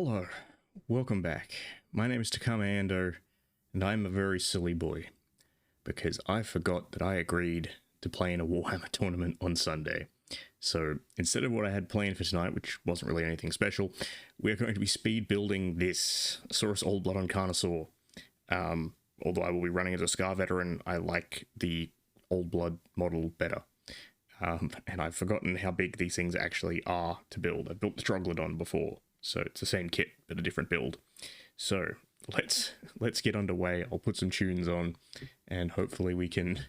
Hello, welcome back. My name is Takamando, and I'm a very silly boy, because I forgot that I agreed to play in a Warhammer tournament on Sunday. So instead of what I had planned for tonight, which wasn't really anything special, we're going to be speed building this Saurus Old Blood on Carnosaur. Although I will be running as a Scar Veteran, I like the Old Blood model better. And I've forgotten how big these things actually are to build. I've built the Troglodon before, so it's the same kit, but a different build. So let's get underway. I'll put some tunes on, and hopefully we can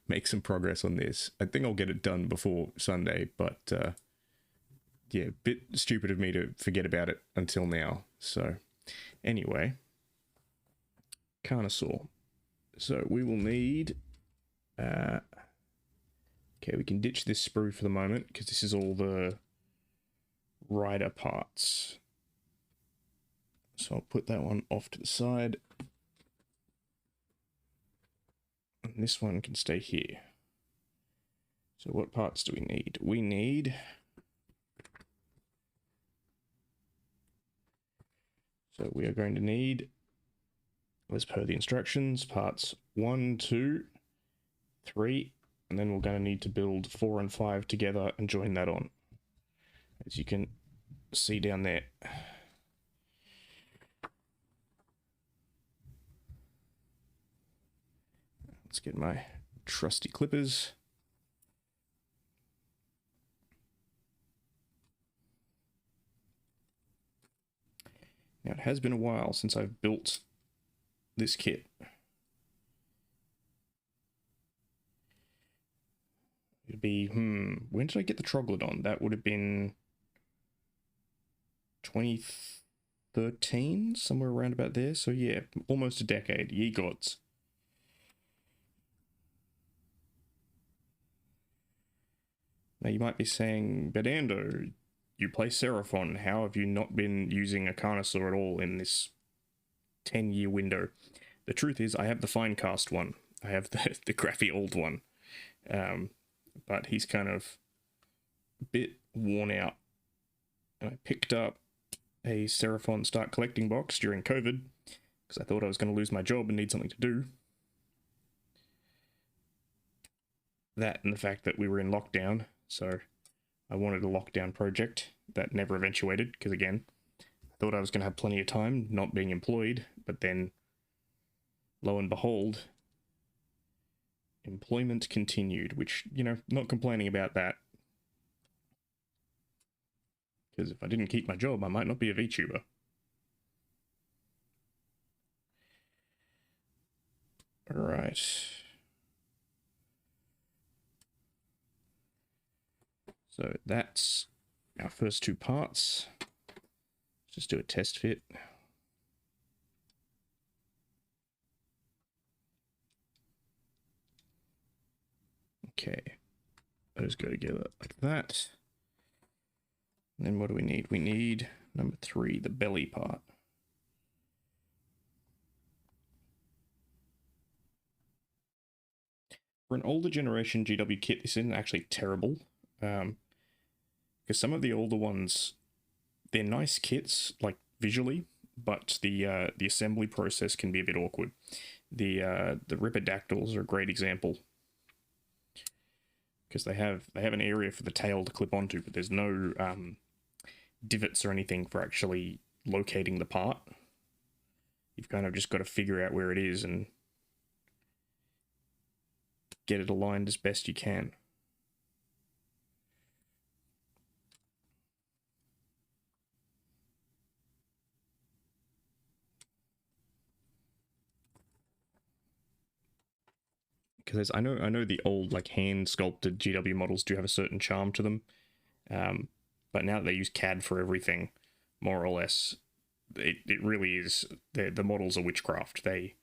make some progress on this. I think I'll get it done before Sunday, but yeah, a bit stupid of me to forget about it until now. So anyway, Carnosaur. So we will need... okay, we can ditch this sprue for the moment, because this is all the rider parts. So I'll put that one off to the side. And this one can stay here. So what parts do we need? We need... so we are going to need, as per the instructions, parts 1, 2, 3, and then we're going to need to build 4 and 5 together and join that on. As you can see down there. Let's get my trusty clippers. Now, it has been a while since I've built this kit. It'd be, when did I get the Troglodon? That would have been 2013, somewhere around about there. So yeah, almost a decade. Ye gods. Now you might be saying, but Ando, you play Seraphon. How have you not been using a Carnosaur at all in this 10-year window? The truth is, I have the Finecast one. I have the crappy old one. But he's kind of a bit worn out. And I picked up a Seraphon Start Collecting box during COVID, because I thought I was going to lose my job and need something to do. That and the fact that we were in lockdown, so I wanted a lockdown project that never eventuated, because again, I thought I was going to have plenty of time not being employed, but then, lo and behold, employment continued, which, you know, not complaining about that. Because if I didn't keep my job, I might not be a VTuber. Alright. So that's our first two parts. Let's just do a test fit. Okay. Those go together like that. And then what do we need? We need number 3, the belly part. For an older generation GW kit, this isn't actually terrible. Because some of the older ones, they're nice kits, like visually, but the assembly process can be a bit awkward. The Ripidactyls are a great example. because they have an area for the tail to clip onto, but there's no divots or anything for actually locating the part. You've kind of just got to figure out where it is and get it aligned as best you can. Because I know the old like hand sculpted GW models do have a certain charm to them, but now that they use CAD for everything, more or less, it really is the models are witchcraft. They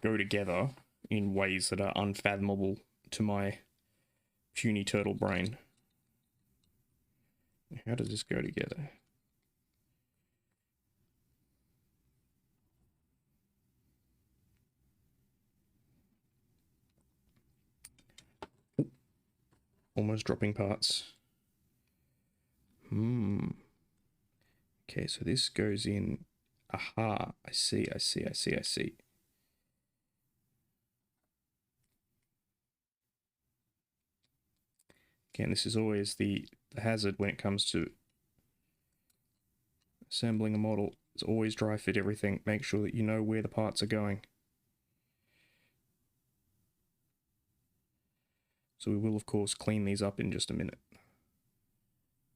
go together in ways that are unfathomable to my puny turtle brain. How does this go together? Almost dropping parts. Okay, so this goes in. Aha, I see. Again, this is always the hazard when it comes to assembling a model. It's always dry fit everything. Make sure that you know where the parts are going. So we will, of course, clean these up in just a minute.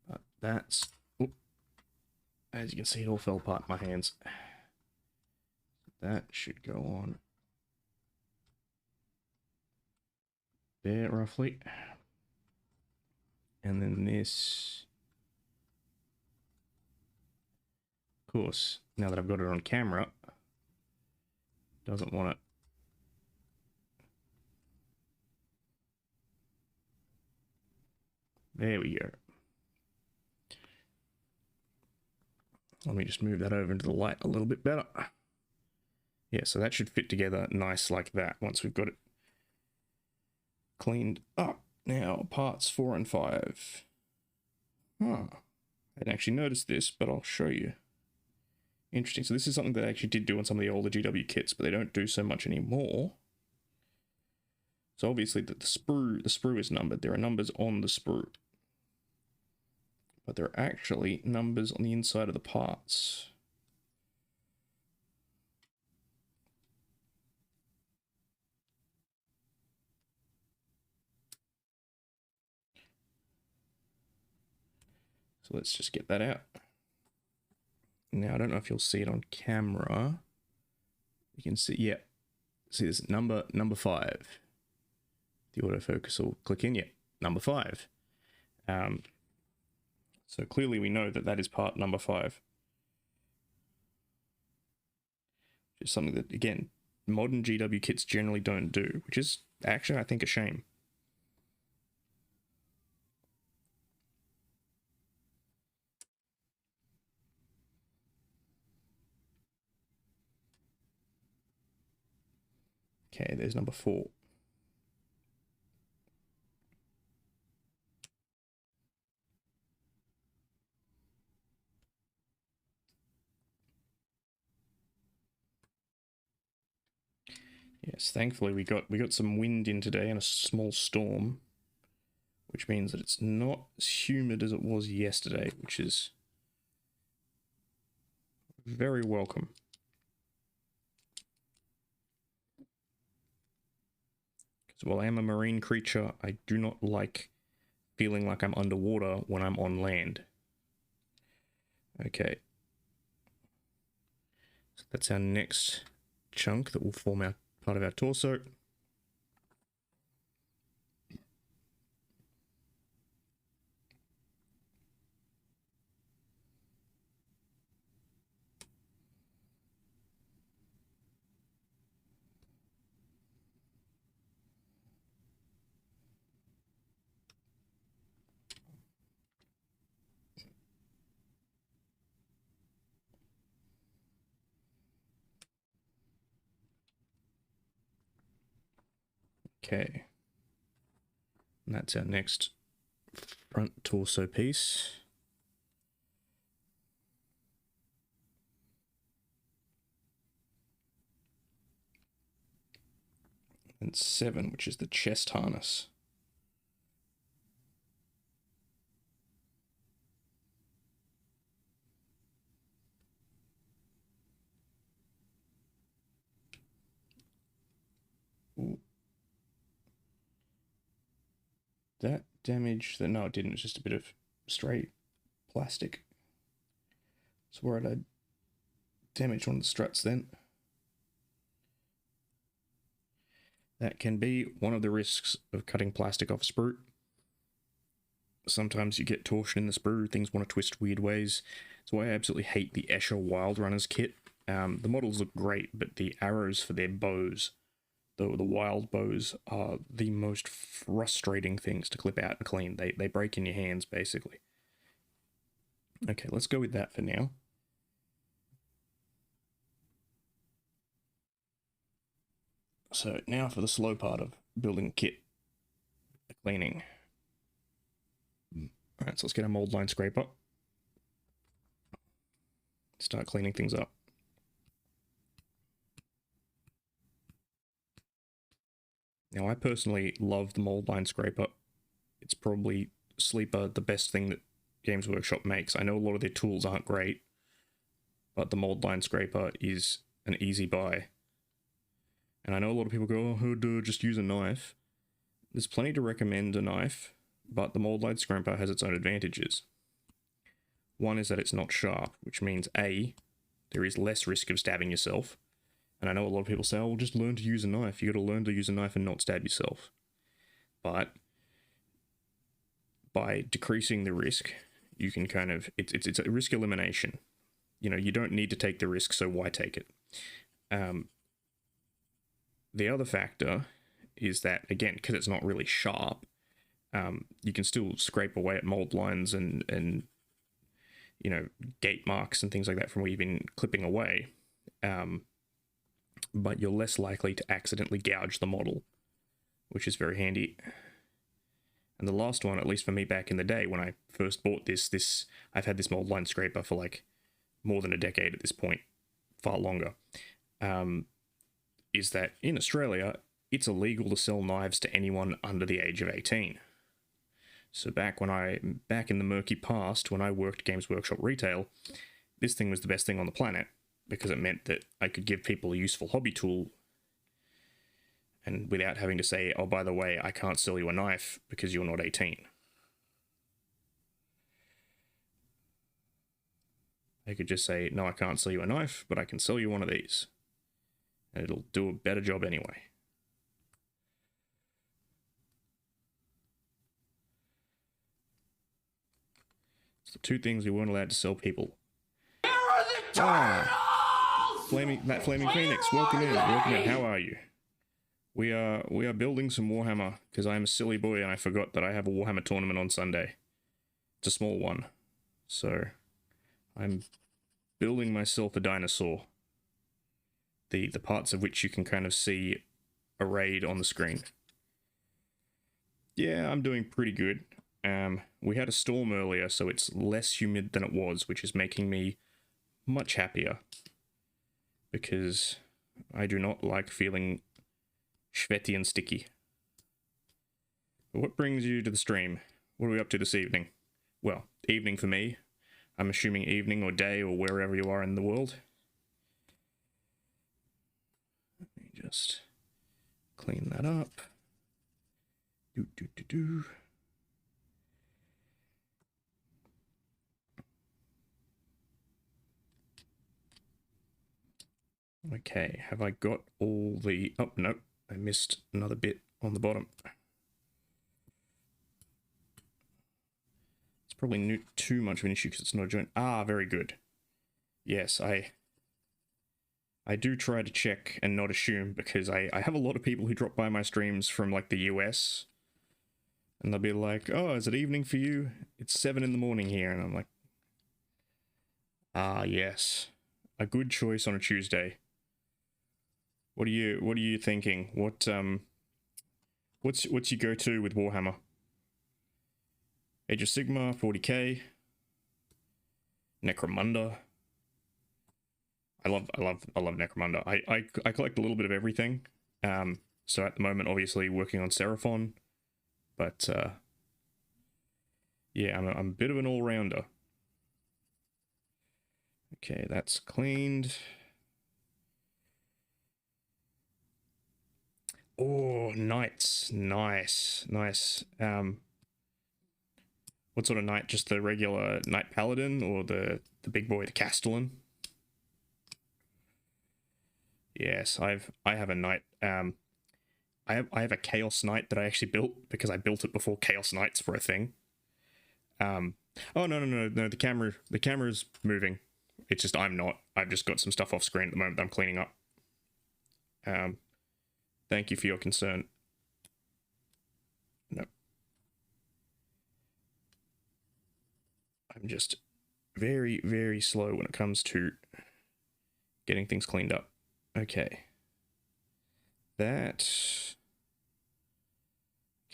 But that's... Oh, as you can see, it all fell apart in my hands. That should go on there, roughly. And then this... Of course, now that I've got it on camera, doesn't want it. There we go. Let me just move that over into the light a little bit better. Yeah, so that should fit together nice like that once we've got it cleaned up. Now, parts 4 and 5. Huh. I hadn't actually noticed this, but I'll show you. Interesting. So this is something that I actually did do on some of the older GW kits, but they don't do so much anymore. So obviously the sprue is numbered. There are numbers on the sprue. But there are actually numbers on the inside of the parts. So let's just get that out. Now, I don't know if you'll see it on camera. You can see, yeah. See this number 5. The autofocus will click in, yeah, number 5. So clearly we know that that is part number 5. Which is something that, again, modern GW kits generally don't do, which is actually, I think, a shame. Okay, there's number 4. Yes, thankfully we got some wind in today and a small storm, which means that it's not as humid as it was yesterday, which is very welcome. Because while I am a marine creature, I do not like feeling like I'm underwater when I'm on land. Okay. So that's our next chunk that will form our part of our torso. Okay. And that's our next front torso piece. The and 7, which is the chest harness. Ooh. That damage, no, it didn't. It's just a bit of straight plastic. So where I'd damage one of the struts then. That can be one of the risks of cutting plastic off a sprue. Sometimes you get torsion in the sprue, things want to twist weird ways. That's why I absolutely hate the Escher Wild Runners kit. The models look great, but the arrows for their bows, the wild bows, are the most frustrating things to clip out and clean. They break in your hands, basically. Okay, let's go with that for now. So now for the slow part of building kit, the cleaning. Alright, so let's get a mold line scraper. Start cleaning things up. Now I personally love the mold line scraper. It's probably sleeper the best thing that Games Workshop makes. I know a lot of their tools aren't great, but the mold line scraper is an easy buy. And I know a lot of people go, oh, dude, just use a knife. There's plenty to recommend a knife, but the mold line scraper has its own advantages. One is that it's not sharp, which means A, there is less risk of stabbing yourself. And I know a lot of people say, oh, well, just learn to use a knife. You got to learn to use a knife and not stab yourself. But by decreasing the risk, you can kind of, it's a risk elimination. You know, you don't need to take the risk, so why take it? The other factor is that, again, because it's not really sharp, you can still scrape away at mold lines and you know, gate marks and things like that from where you've been clipping away. But you're less likely to accidentally gouge the model, which is very handy. And the last one, at least for me back in the day when I first bought this I've had this mold line scraper for like more than a decade at this point, far longer, is that in Australia, it's illegal to sell knives to anyone under the age of 18. So back in the murky past, when I worked Games Workshop retail, this thing was the best thing on the planet, because it meant that I could give people a useful hobby tool, and without having to say, oh, by the way, I can't sell you a knife because you're not 18. I could just say, no, I can't sell you a knife, but I can sell you one of these. And it'll do a better job anyway. It's the two things we weren't allowed to sell people. Here are the turtles! That Flaming Phoenix, welcome in. How are you? We are building some Warhammer, because I am a silly boy and I forgot that I have a Warhammer tournament on Sunday. It's a small one. So, I'm building myself a dinosaur. The parts of which you can kind of see arrayed on the screen. Yeah, I'm doing pretty good. We had a storm earlier, so it's less humid than it was, which is making me much happier. Because I do not like feeling sweaty and sticky. But what brings you to the stream? What are we up to this evening? Well, evening for me. I'm assuming evening or day or wherever you are in the world. Let me just clean that up. Okay, have I got all the... Oh, no, I missed another bit on the bottom. It's probably not too much of an issue because it's not a joint. Ah, very good. Yes, I do try to check and not assume, because I have a lot of people who drop by my streams from, like, the US. And they'll be like, oh, is it evening for you? It's 7 in the morning here. And I'm like, ah, yes. A good choice on a Tuesday. What are you thinking? What's your go-to with Warhammer? Age of Sigmar, 40k. Necromunda. I love Necromunda. I collect a little bit of everything. So at the moment, obviously working on Seraphon, but yeah, I'm a bit of an all-rounder. Okay, that's cleaned. Oh, knights. Nice. What sort of knight? Just the regular knight paladin or the big boy, the castellan? Yes, I have a knight. I have a chaos knight that I actually built because I built it before chaos knights were a thing. Oh no, the camera's moving. It's just I'm not. I've just got some stuff off screen at the moment that I'm cleaning up. Thank you for your concern. No. I'm just very, very slow when it comes to getting things cleaned up. Okay. Okay,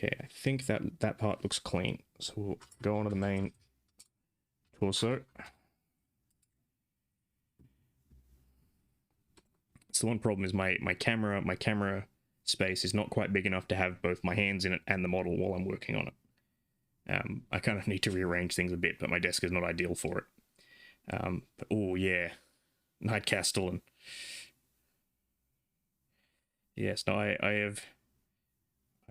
I think that part looks clean. So we'll go on to the main torso. So the one problem is my camera space is not quite big enough to have both my hands in it and the model while I'm working on it. I kind of need to rearrange things a bit, but my desk is not ideal for it. But oh yeah, Knight Castellan. Yes, no, I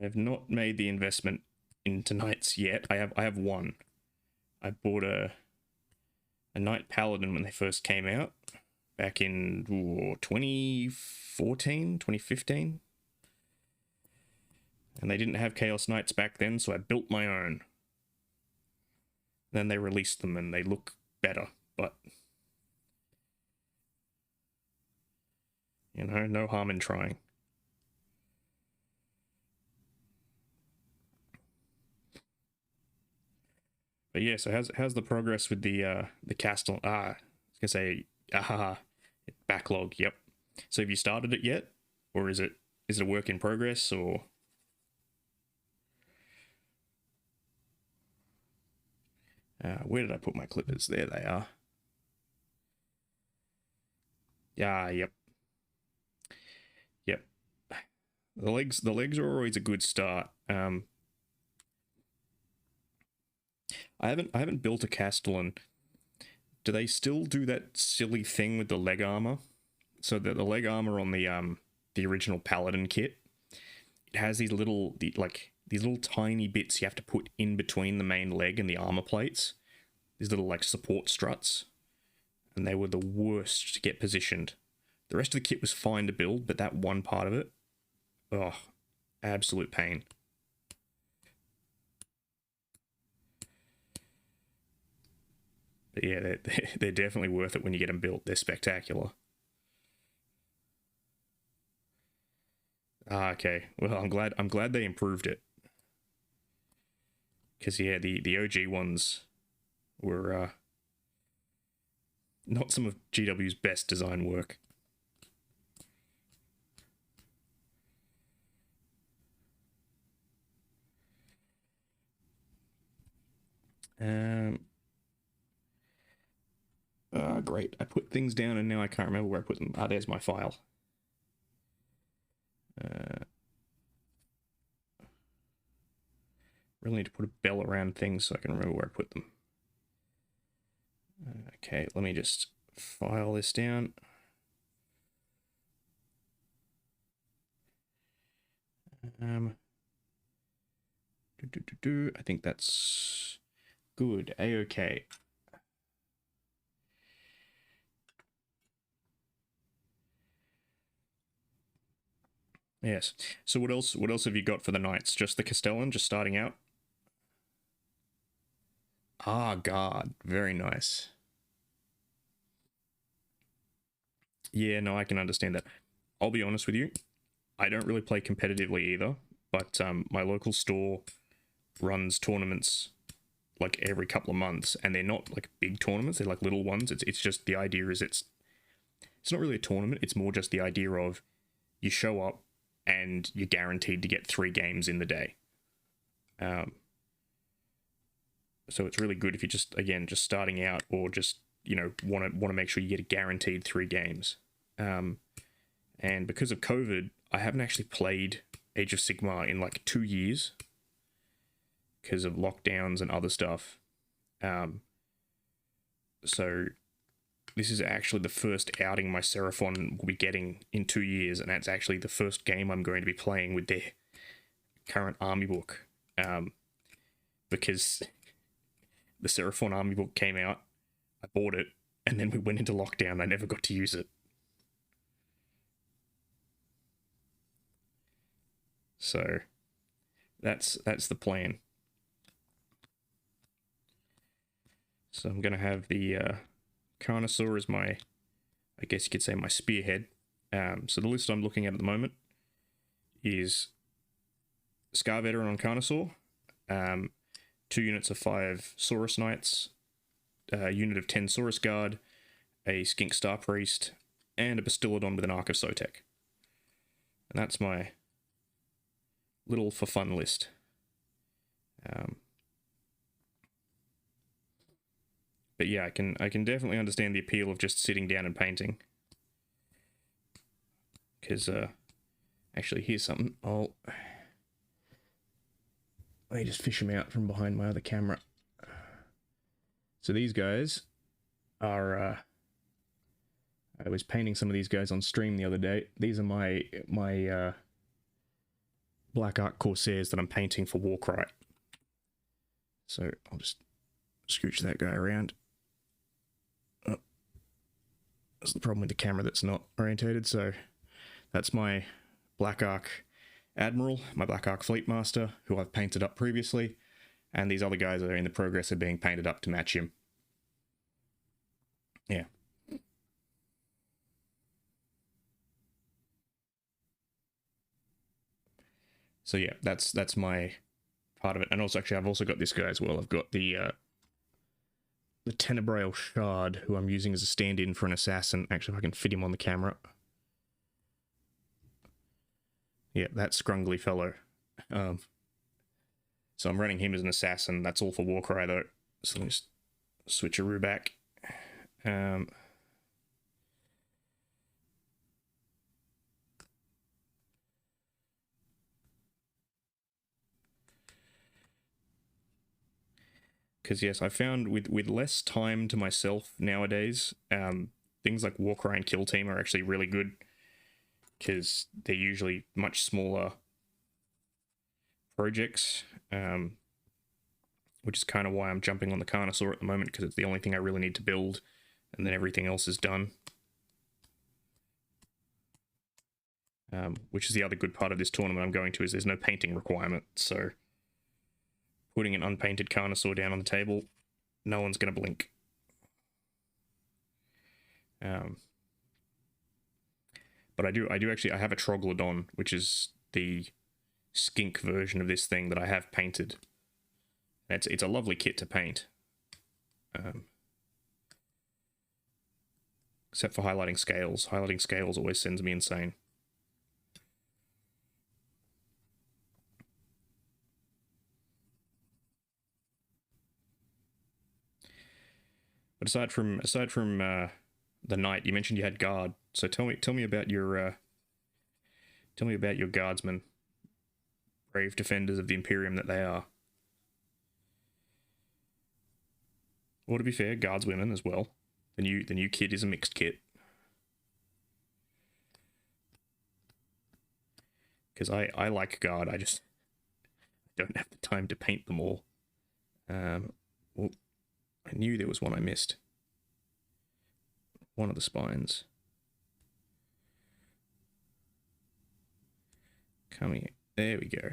have not made the investment into knights yet. I have one. I bought a Knight Paladin when they first came out back in 2014, 2015. And they didn't have Chaos Knights back then, so I built my own. Then they released them and they look better, but you know, no harm in trying. But yeah, so how's the progress with the Castle? I was gonna say backlog. Yep. So have you started it yet, or is it a work in progress, or? Where did I put my clippers? There they are. Yeah, yep. The legs are always a good start. I haven't built a Castellan. Do they still do that silly thing with the leg armor? So the leg armor on the original Paladin kit, it has these little tiny bits you have to put in between the main leg and the armor plates. These little like support struts, and they were the worst to get positioned. The rest of the kit was fine to build, but that one part of it, oh, absolute pain. But yeah, they're definitely worth it when you get them built. They're spectacular. Okay. Well, I'm glad they improved it. Because yeah, the OG ones were not some of GW's best design work. Great. I put things down and now I can't remember where I put them. There's my file. Really need to put a bell around things so I can remember where I put them. Okay, let me just file this down. I think that's good. A-okay. Yes. So what else have you got for the knights? Just the Castellan, just starting out? God, very nice. Yeah, no, I can understand that. I'll be honest with you, I don't really play competitively either, but my local store runs tournaments like every couple of months, and they're not like big tournaments, they're like little ones. It's just the idea is it's not really a tournament, it's more just the idea of you show up and you're guaranteed to get 3 games in the day. So it's really good if you're just starting out, or just, you know, want to make sure you get a guaranteed 3 games. And because of COVID, I haven't actually played Age of Sigmar in like 2 years because of lockdowns and other stuff. So this is actually the first outing my Seraphon will be getting in 2 years, and that's actually the first game I'm going to be playing with their current army book. Because the Seraphon army book came out, I bought it, and then we went into lockdown. I never got to use it. So that's the plan. So I'm going to have the Carnosaur as my, I guess you could say, my spearhead. So the list I'm looking at the moment is Scar Veteran on Carnosaur, 2 units of 5 Saurus Knights, a unit of 10 Saurus Guard, a Skink Star Priest, and a Bastillodon with an Arc of Sotek. And that's my little for fun list. But yeah, I can definitely understand the appeal of just sitting down and painting. Because, actually, here's something. Let me just fish them out from behind my other camera. So these guys are, I was painting some of these guys on stream the other day. These are my Black Ark Corsairs that I'm painting for Warcry. So I'll just scooch that guy around. Oh, that's the problem with the camera that's not orientated. So that's my Black Ark Admiral, my Black Ark Fleet Master, who I've painted up previously, and these other guys are in the progress of being painted up to match him. Yeah. So yeah, that's my part of it. And also, actually, I've also got this guy as well. I've got the Tenebrae Shard, who I'm using as a stand-in for an assassin. Actually, if I can fit him on the camera. Yeah, that scrungly fellow. So I'm running him as an assassin. That's all for Warcry, though. So let me just switcheroo back. Because yes, I found with less time to myself nowadays, things like Warcry and Kill Team are actually really good. Because they're usually much smaller projects, which is kind of why I'm jumping on the Carnosaur at the moment, because it's the only thing I really need to build, and then everything else is done. Which is the other good part of this tournament I'm going to, is there's no painting requirement, so putting an unpainted Carnosaur down on the table, no one's going to blink. But I do actually, I have a Troglodon, which is the skink version of this thing that I have painted. It's a lovely kit to paint. Except for highlighting scales. Highlighting scales always sends me insane. But aside from the knight, you mentioned you had guard. So tell me about your guardsmen, brave defenders of the Imperium that they are. Or to be fair, guardswomen as well. The new kit is a mixed kit. Because I like guard, I just don't have the time to paint them all. Well, I knew there was one I missed. One of the spines. Come here. There we go.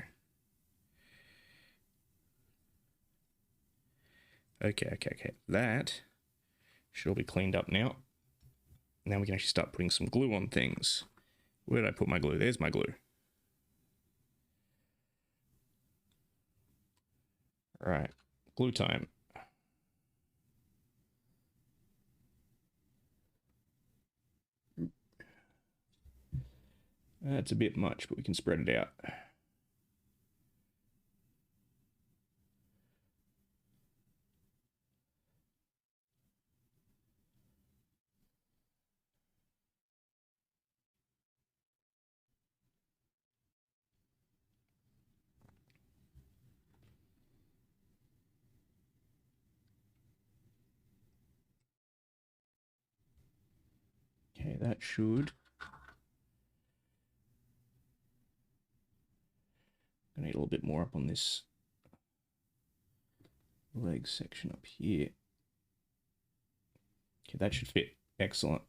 Okay. That should all be cleaned up now. Now we can actually start putting some glue on things. Where did I put my glue? There's my glue. Alright, glue time. That's a bit much, but we can spread it out. that should... I need a little bit more up on this leg section up here. Okay, that should fit. Excellent.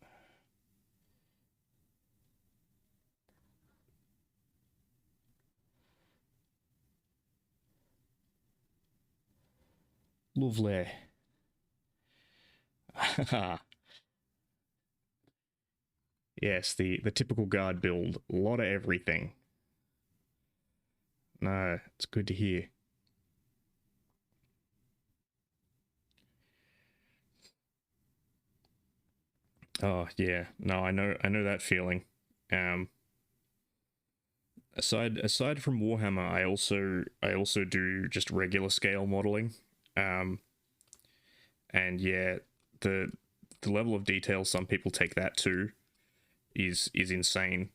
Lovely. Yes, the typical guard build. A lot of everything. No, it's good to hear. Oh yeah, no, I know that feeling. Aside from Warhammer, I also do just regular scale modeling. And yeah, the level of detail some people take that to is insane.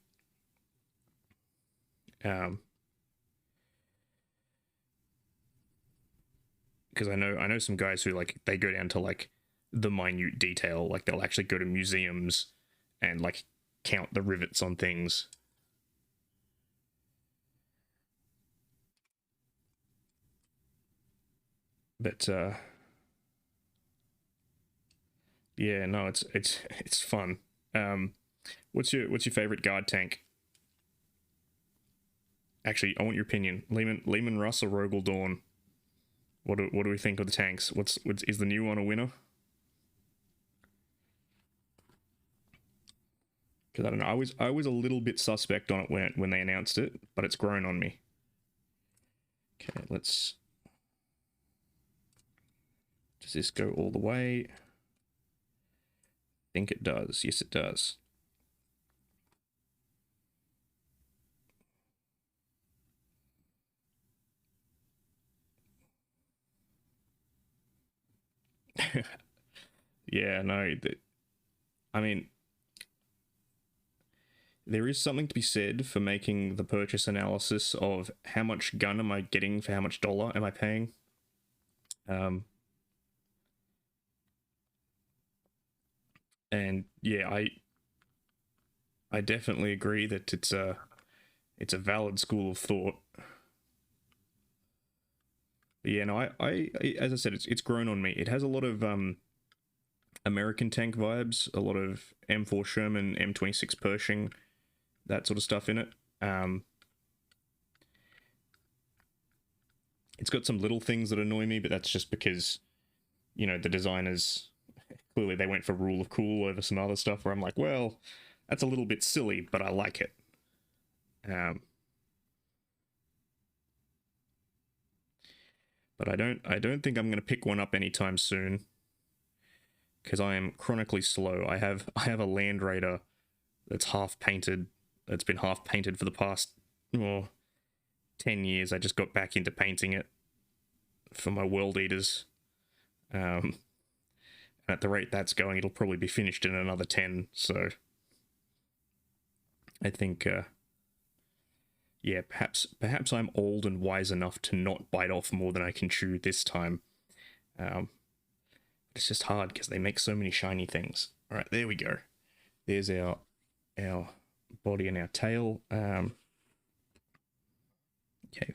Because I know some guys who like they go down to like the minute detail, like they'll actually go to museums and like count the rivets on things. But yeah, no, it's fun. What's your favorite guard tank? Actually, I want your opinion. Lehman Russ or Rogel Dawn? What do we think of the tanks? What's is the new one a winner? Because I don't know. I was a little bit suspect on it when they announced it, but it's grown on me. Okay, let's... Does this go all the way? I think it does. Yes, it does. Yeah, no. I mean, there is something to be said for making the purchase analysis of how much gun am I getting for how much dollar am I paying. And yeah, I definitely agree that it's a valid school of thought. But yeah, no, I as I said, it's grown on me. It has a lot of American tank vibes, a lot of M4 Sherman, M26 Pershing, that sort of stuff in it. It's got some little things that annoy me, but that's just because, you know, the designers, clearly they went for rule of cool over some other stuff where I'm like, well, that's a little bit silly, but I like it. But I don't think I'm going to pick one up anytime soon, because I am chronically slow. I have a Land Raider that's half painted. That's been half painted for the past 10 years. I just got back into painting it for my World Eaters. At the rate that's going, it'll probably be finished in another 10. So I think, yeah, perhaps I'm old and wise enough to not bite off more than I can chew this time. It's just hard because they make so many shiny things. All right, there we go. There's our body and our tail. Okay,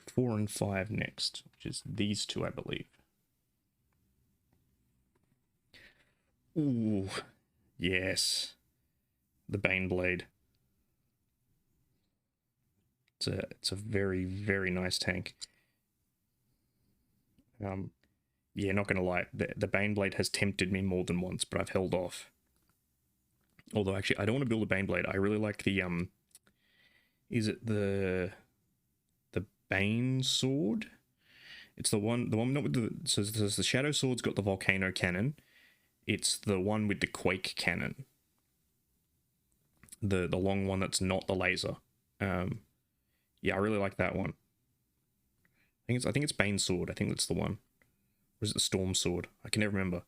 4 and 5 next, which is these two, I believe. Ooh, yes, the Baneblade. It's a very, very nice tank. Yeah, not gonna lie, the Baneblade has tempted me more than once, but I've held off. Although actually, I don't want to build a Baneblade. I really like the is it the Bane sword? It's the one not with the... So the Shadow Sword's got the Volcano Cannon. It's the one with the Quake Cannon. The long one that's not the laser. Yeah, I really like that one. I think it's Bane Sword. I think that's the one. Or is it the Storm Sword? I can never remember.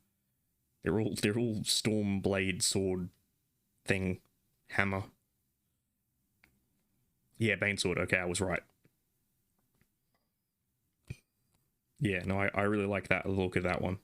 They're all Storm Blade Sword thing. Hammer. Yeah, Bane Sword. Okay, I was right. Yeah, no, I really like that look of that one.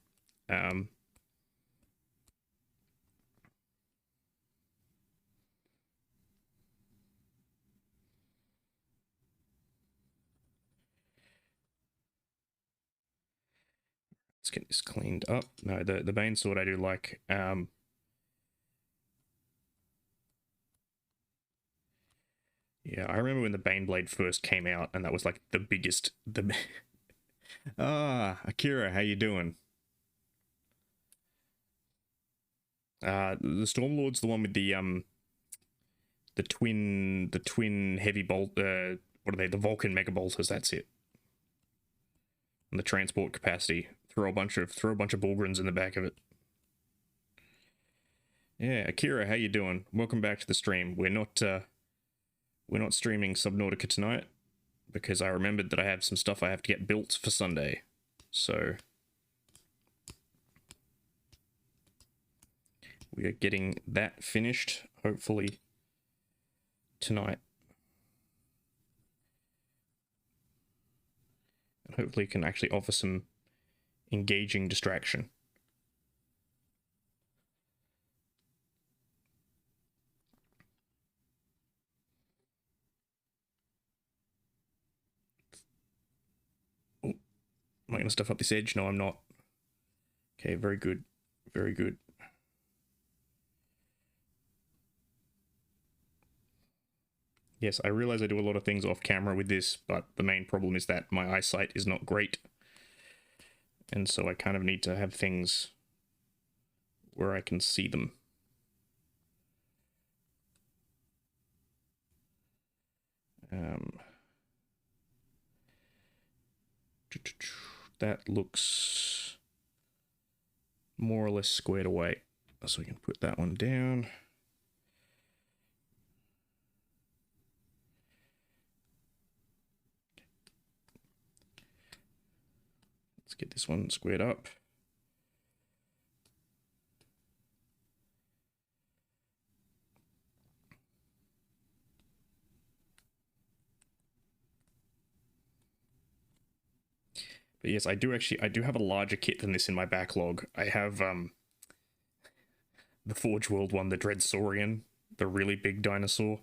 Let's get this cleaned up. No, the bane sword I do like. Yeah, I remember when the Bane Blade first came out, and that was like the biggest. Akira, how you doing? The Stormlord's the one with the twin heavy bolt. What are they? The Vulcan mega bolters. That's it. And the transport capacity. Throw a bunch of Bulgrins in the back of it. Yeah, Akira, how you doing? Welcome back to the stream. We're not streaming Subnautica tonight because I remembered that I have some stuff I have to get built for Sunday. So we are getting that finished, hopefully tonight. And hopefully it can actually offer some engaging distraction. Oh, am I going to stuff up this edge? No, I'm not. Okay, very good. Very good. Yes, I realize I do a lot of things off camera with this, but the main problem is that my eyesight is not great. And so I kind of need to have things where I can see them. That looks more or less squared away. So we can put that one down. Let's get this one squared up. But yes, I do have a larger kit than this in my backlog. I have the Forge World one, the Dreadsaurian, the really big dinosaur.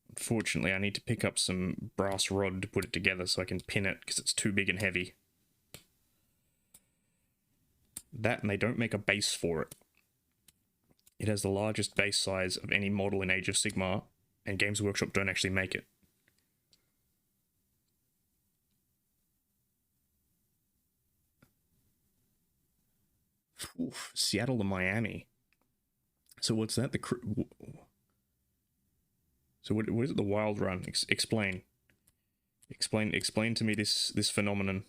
Unfortunately, I need to pick up some brass rod to put it together so I can pin it because it's too big and heavy. That, and they don't make a base for it. It has the largest base size of any model in Age of Sigmar, and Games Workshop don't actually make it. Oof, Seattle to Miami. So what's that? So what is it? The Wild Run? Explain to me this phenomenon.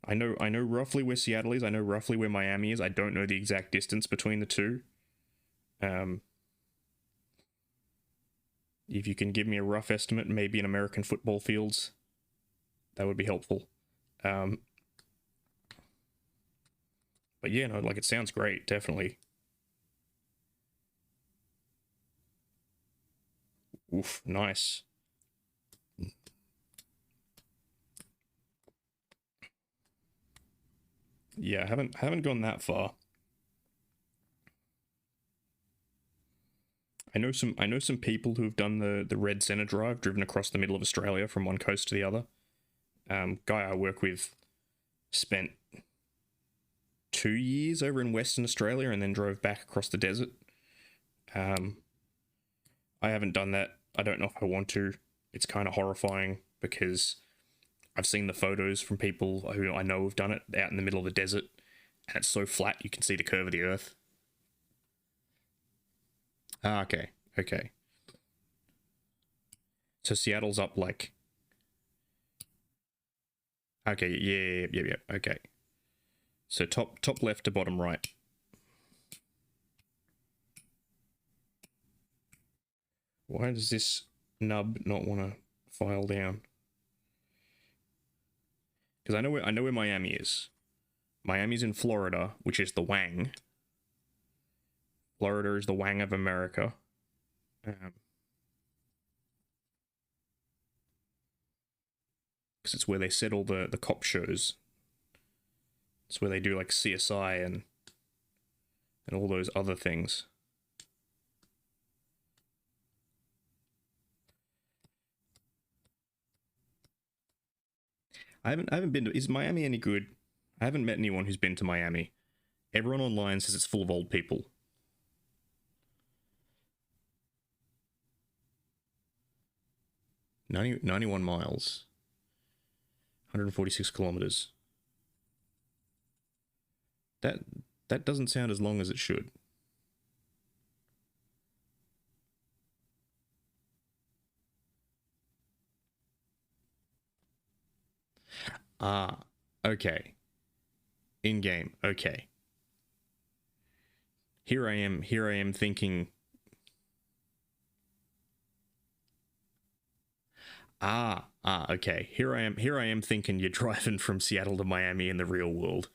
I know roughly where Seattle is. I know roughly where Miami is. I don't know the exact distance between the two. If you can give me a rough estimate, maybe in American football fields, that would be helpful. But yeah, no, like it sounds great, definitely. Oof, nice. Yeah, I haven't gone that far. I know some people who've done the Red Center Drive, driven across the middle of Australia from one coast to the other. Guy I work with spent 2 years over in Western Australia and then drove back across the desert. I haven't done that. I don't know if I want to. It's kind of horrifying because I've seen the photos from people who I know have done it out in the middle of the desert, and it's so flat you can see the curve of the earth. Ah, okay. So Seattle's up like... Okay, yeah, okay. So top left to bottom right. Why does this nub not want to file down? Because I know where Miami is. Miami's in Florida, which is the Wang. Florida is the Wang of America. Because it's where they set all the cop shows. It's where they do like CSI and all those other things. I haven't been to. Is Miami any good? I haven't met anyone who's been to Miami. Everyone online says it's full of old people. 91 miles, 146 kilometers. That doesn't sound as long as it should. Ah, okay. In game, okay. Here I am thinking. Okay. Here I am thinking you're driving from Seattle to Miami in the real world.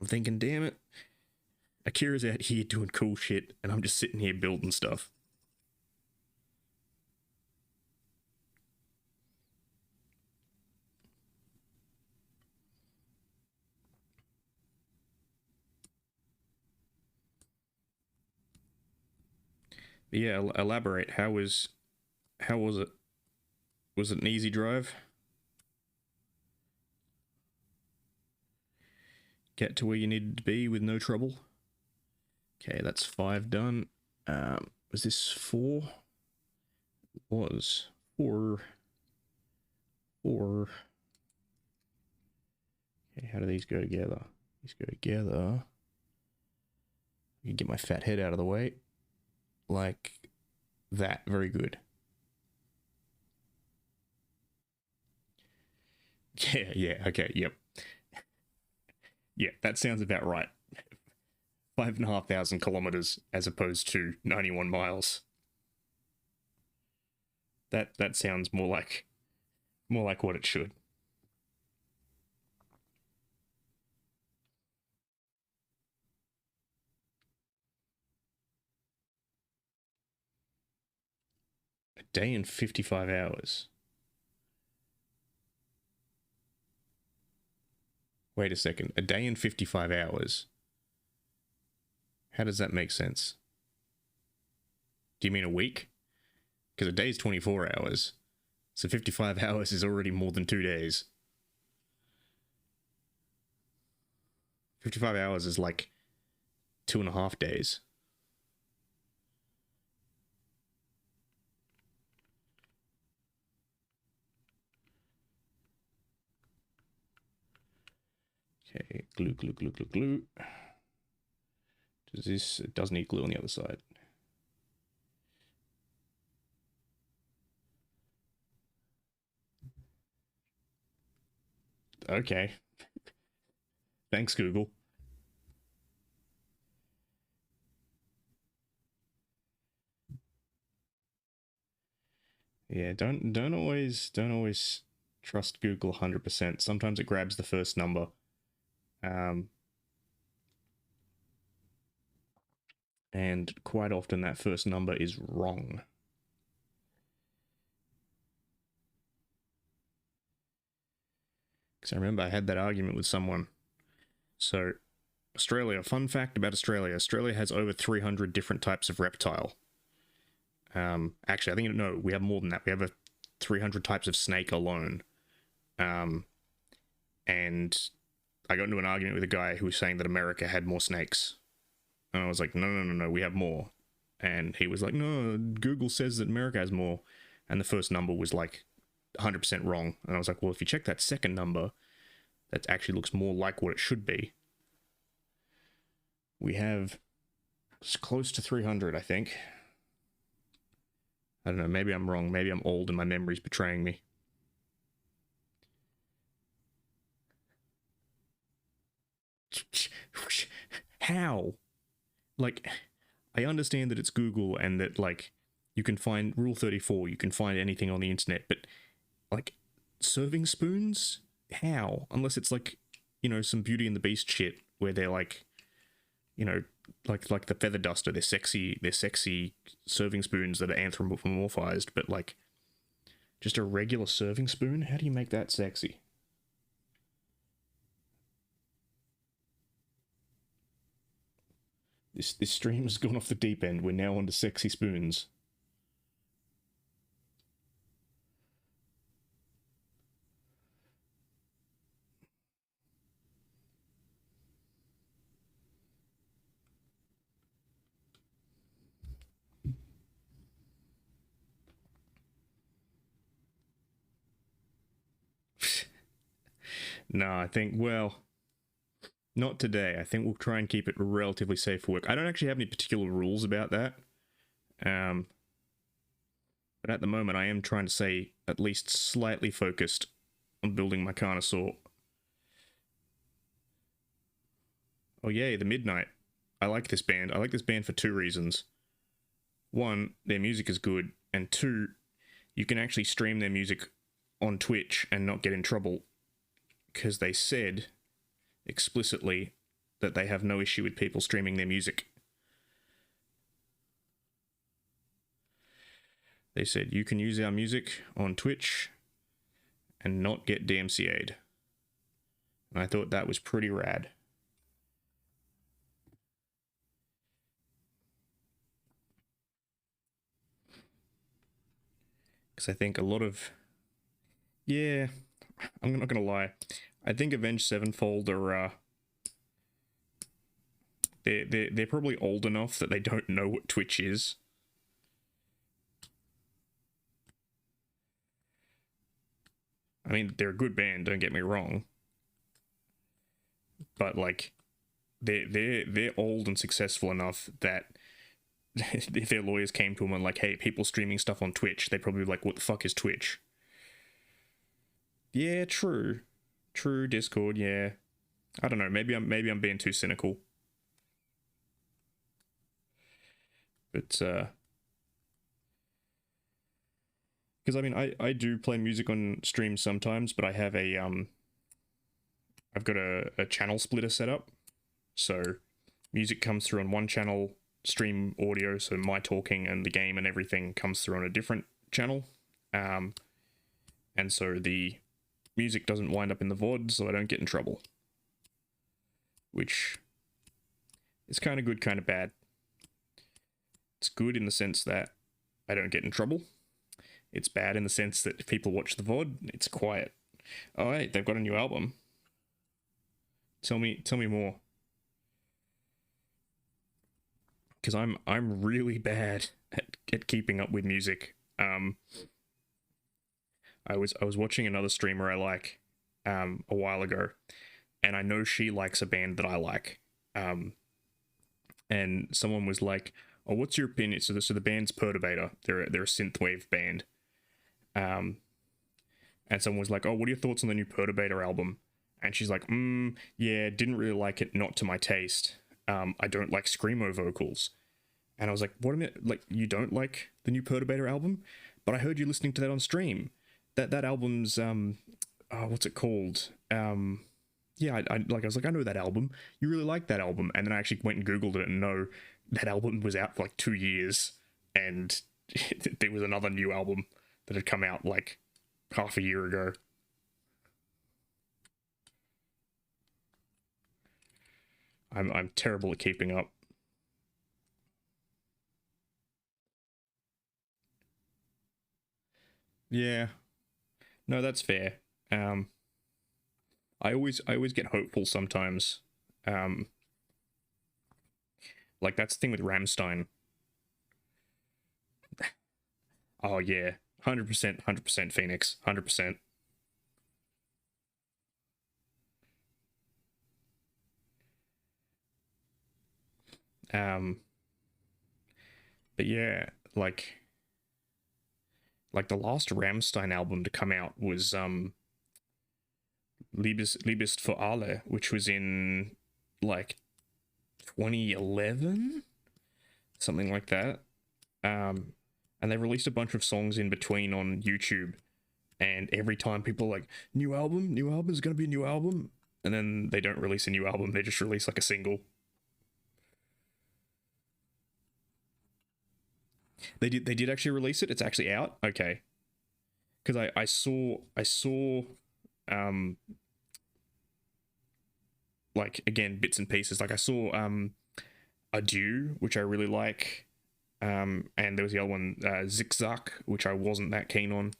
I'm thinking, damn it. Akira's out here doing cool shit, and I'm just sitting here building stuff. But yeah, elaborate. How was it? Was it an easy drive? Get to where you needed to be with no trouble? Okay, that's 5 done. Was this 4? It was 4. 4. Okay, how do these go together? These go together. You can get my fat head out of the way. Like that. Very good. Yeah, okay, yep. Yeah, that sounds about right. 5,500 kilometers as opposed to 91 miles. That sounds more like what it should. A day and 55 hours. Wait a second. A day and 55 hours. How does that make sense? Do you mean a week? Because a day is 24 hours. So 55 hours is already more than 2 days. 55 hours is like 2.5 days. Okay, glue. Does this... It does need glue on the other side. Okay. Thanks, Google. Yeah, don't always trust Google 100%. Sometimes it grabs the first number. And quite often that first number is wrong. Because I remember I had that argument with someone. So, Australia, fun fact about Australia. Australia has over 300 different types of reptile. Actually, I think, no, we have more than that. We have 300 types of snake alone. And I got into an argument with a guy who was saying that America had more snakes. And I was like, no, we have more. And he was like, no, Google says that America has more. And the first number was like 100% wrong. And I was like, well, if you check that second number, that actually looks more like what it should be. We have close to 300, I think. I don't know, maybe I'm wrong. Maybe I'm old and my memory's betraying me. How? Like, I understand that it's Google and that, like, you can find Rule 34, you can find anything on the internet, but, like, serving spoons? How? Unless it's, like, you know, some Beauty and the Beast shit where they're, like, you know, like the feather duster, they're sexy serving spoons that are anthropomorphized, but, like, just a regular serving spoon? How do you make that sexy? This stream has gone off the deep end. We're now on to sexy spoons. No, I think, well, not today. I think we'll try and keep it relatively safe for work. I don't actually have any particular rules about that. But at the moment, I am trying to stay at least slightly focused on building my Carnosaur. Oh yay, the Midnight. I like this band. I like this band for two reasons. One, their music is good, and two, you can actually stream their music on Twitch and not get in trouble, because they said explicitly that they have no issue with people streaming their music. They said you can use our music on Twitch and not get DMCA'd. And I thought that was pretty rad. Because I think a lot of... Yeah, I'm not going to lie. I think Avenged Sevenfold are... They're probably old enough that they don't know what Twitch is. I mean, they're a good band, don't get me wrong. But, like, they're old and successful enough that if their lawyers came to them and like, hey, people streaming stuff on Twitch, they'd probably be like, what the fuck is Twitch? Yeah, true. True, Discord, yeah. I don't know, maybe I'm being too cynical. But, because I mean, I do play music on stream sometimes, but I have a, I've got a channel splitter set up. So music comes through on one channel, stream audio, so my talking and the game and everything comes through on a different channel. And so the music doesn't wind up in the VOD, so I don't get in trouble. Which is kind of good, kind of bad. It's good in the sense that I don't get in trouble. It's bad in the sense that if people watch the VOD, it's quiet. Oh, hey, they've got a new album. Tell me more. Because I'm really bad at keeping up with music. I was watching another streamer I like a while ago, and I know she likes a band that I like. And someone was like, "Oh, what's your opinion?" So the band's Perturbator. They're a synthwave band. And someone was like, "Oh, what are your thoughts on the new Perturbator album?" And she's like, yeah, didn't really like it, not to my taste. I don't like screamo vocals." And I was like, what a minute, like, you don't like the new Perturbator album? But I heard you listening to that on stream. That album's, what's it called? Yeah, I was like, I know that album. You really like that album. And then I actually went and Googled it, and no, that album was out for like 2 years. And there was another new album that had come out like half a year ago. I'm terrible at keeping up. Yeah. No, that's fair. I always get hopeful sometimes. Like that's the thing with Rammstein. Oh yeah. 100% Phoenix. 100%. But yeah, like the last Rammstein album to come out was Liebest für alle, which was in like 2011, something like that. And they released a bunch of songs in between on YouTube, and every time people are like, new album is gonna be a new album, and then they don't release a new album, they just release like a single. They did actually release it. It's actually out. Okay, because I saw like again bits and pieces. Like I saw Adieu, which I really like, and there was the other one Zigzag, which I wasn't that keen on.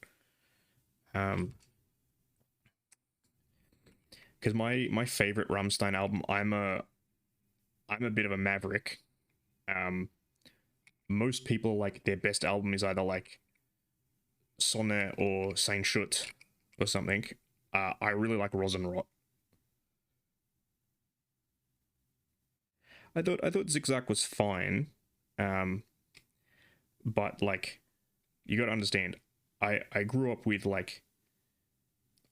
Because my favorite Rammstein album, I'm a bit of a maverick. Most people like their best album is either like Sonne or Sein Schutt or something. I really like Rosenrot. I thought Zigzag was fine, but like, you got to understand, I grew up with like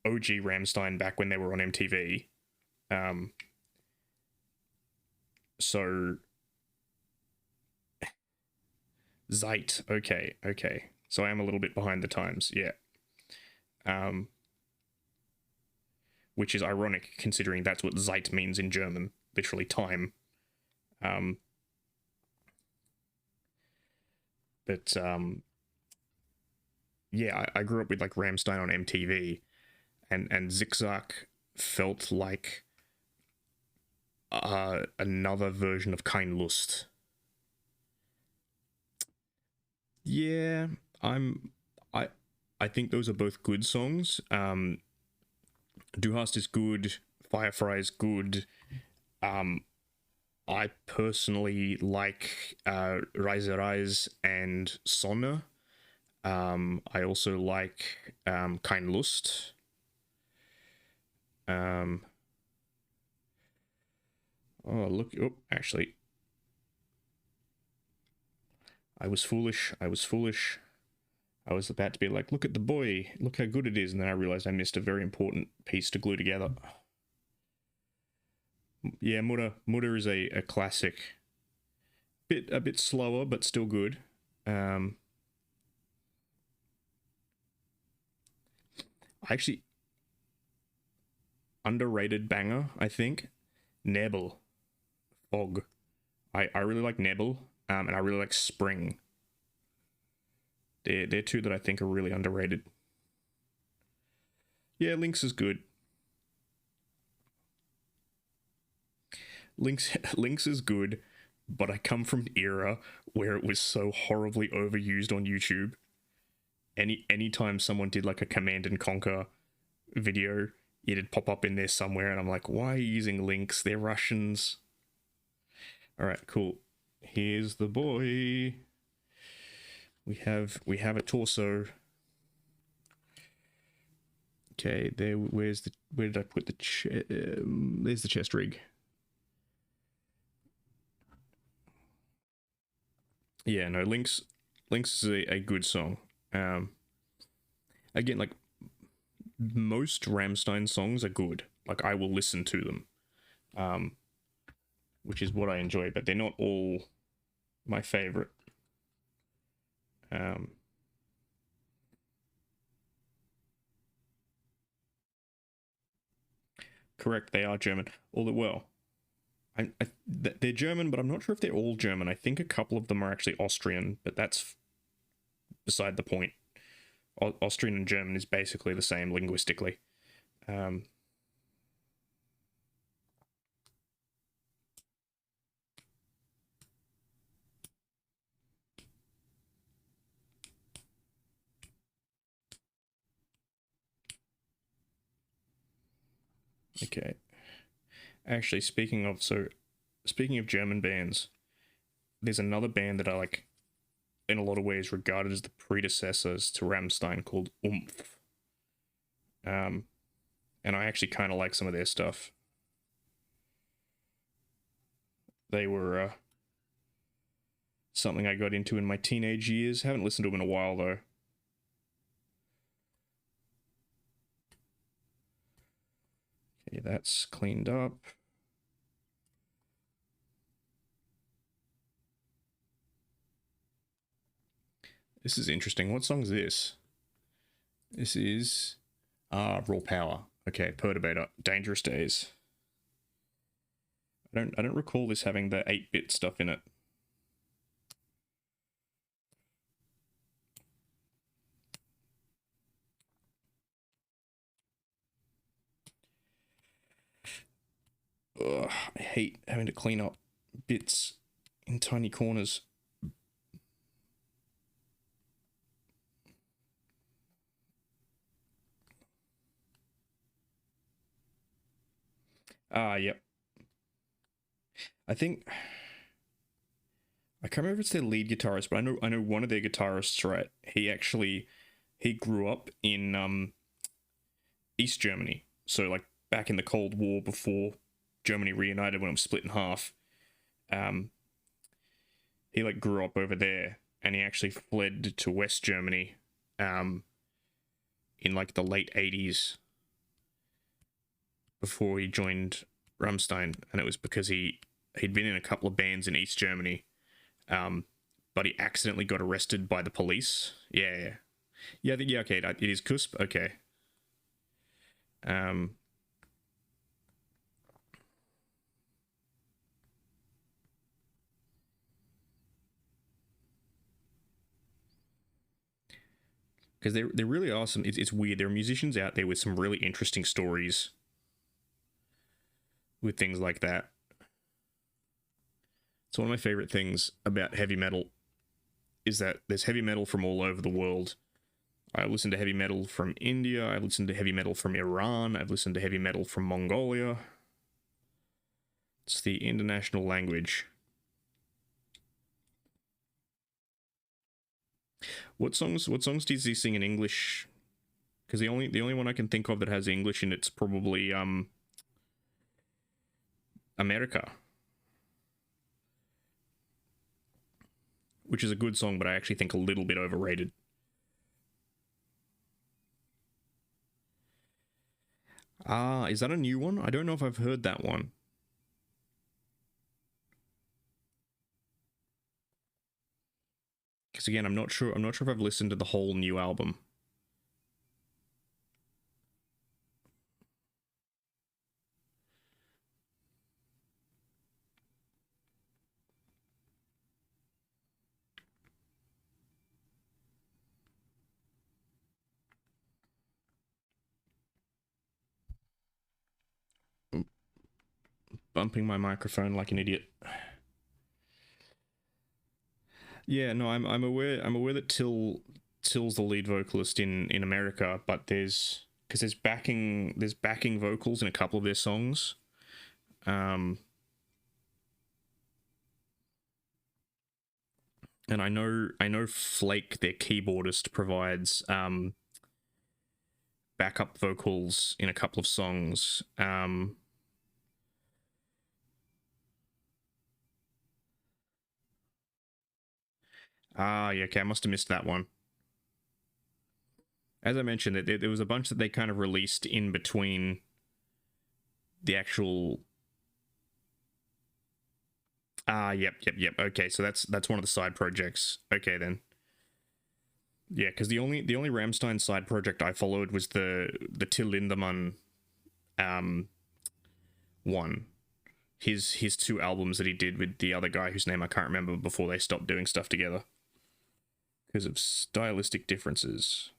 OG Rammstein back when they were on MTV, so Zeit, okay, so I am a little bit behind the times, yeah, which is ironic considering that's what Zeit means in German, literally time. Um, but yeah, I grew up with like Rammstein on MTV, and Zigzag felt like another version of Kein Lust. Yeah, I'm I I think those are both good songs. Du hast is good, Firefly is good. Um, I personally like Reise and Sonne. I also like Kein Lust. Oh, look. Oh, actually, I was foolish. I was foolish. I was about to be like, look at the boy. Look how good it is. And then I realized I missed a very important piece to glue together. Yeah, Mutter is a classic. A bit slower, but still good. Actually, underrated banger, I think. Nebel. Fog. I really like Nebel, and I really like Spring. They're two that I think are really underrated. Yeah, Lynx is good. Lynx is good, but I come from an era where it was so horribly overused on YouTube. Anytime someone did like a Command and Conquer video, it'd pop up in there somewhere, and I'm like, why are you using Lynx? They're Russians. All right, cool. Here's the boy. We have a torso. Okay, there. Where did I put the there's the chest rig. Yeah, no, Lynx is a good song. Again, like most Rammstein songs are good. Like I will listen to them, which is what I enjoy. But they're not all my favorite. Correct, they are German. Well, they're German, but I'm not sure if they're all German. I think a couple of them are actually Austrian, but that's beside the point. Austrian and German is basically the same linguistically. Okay. Actually, speaking of German bands, there's another band that I like, in a lot of ways regarded as the predecessors to Rammstein, called Oomph. And I actually kind of like some of their stuff. They were something I got into in my teenage years. Haven't listened to them in a while though. Okay, that's cleaned up. This is interesting. What song is this? This is Raw Power. Okay, Perturbator. Dangerous Days. I don't recall this having the 8-bit stuff in it. Ugh, I hate having to clean up bits in tiny corners. Yep. I think I can't remember if it's their lead guitarist, but I know one of their guitarists, right? He grew up in East Germany, so like back in the Cold War before Germany reunited when it was split in half. um, he like grew up over there, and he actually fled to West Germany, in like the late 80s before he joined Rammstein, and it was because he'd been in a couple of bands in East Germany, but he accidentally got arrested by the police. Yeah. I think, yeah, okay, it is Cusp. Okay. Because they're really awesome. It's weird. There are musicians out there with some really interesting stories with things like that. It's one of my favorite things about heavy metal is that there's heavy metal from all over the world. I listen to heavy metal from India. I've listened to heavy metal from Iran. I've listened to heavy metal from Mongolia. It's the international language. What songs does he sing in English? Because the only one I can think of that has English in it's probably America. Which is a good song, but I actually think a little bit overrated. Ah, is that a new one? I don't know if I've heard that one. Because again, I'm not sure if I've listened to the whole new album. Bumping my microphone like an idiot. Yeah, no, I'm aware that Till's the lead vocalist in America, but there's backing vocals in a couple of their songs. And I know Flake, their keyboardist, provides backup vocals in a couple of songs. Yeah, okay, I must have missed that one. As I mentioned, there was a bunch that they kind of released in between the actual. Yep. Okay, so that's one of the side projects. Okay, then. Yeah, because the only Rammstein side project I followed was the Till Lindemann one. His two albums that he did with the other guy whose name I can't remember before they stopped doing stuff together because of stylistic differences.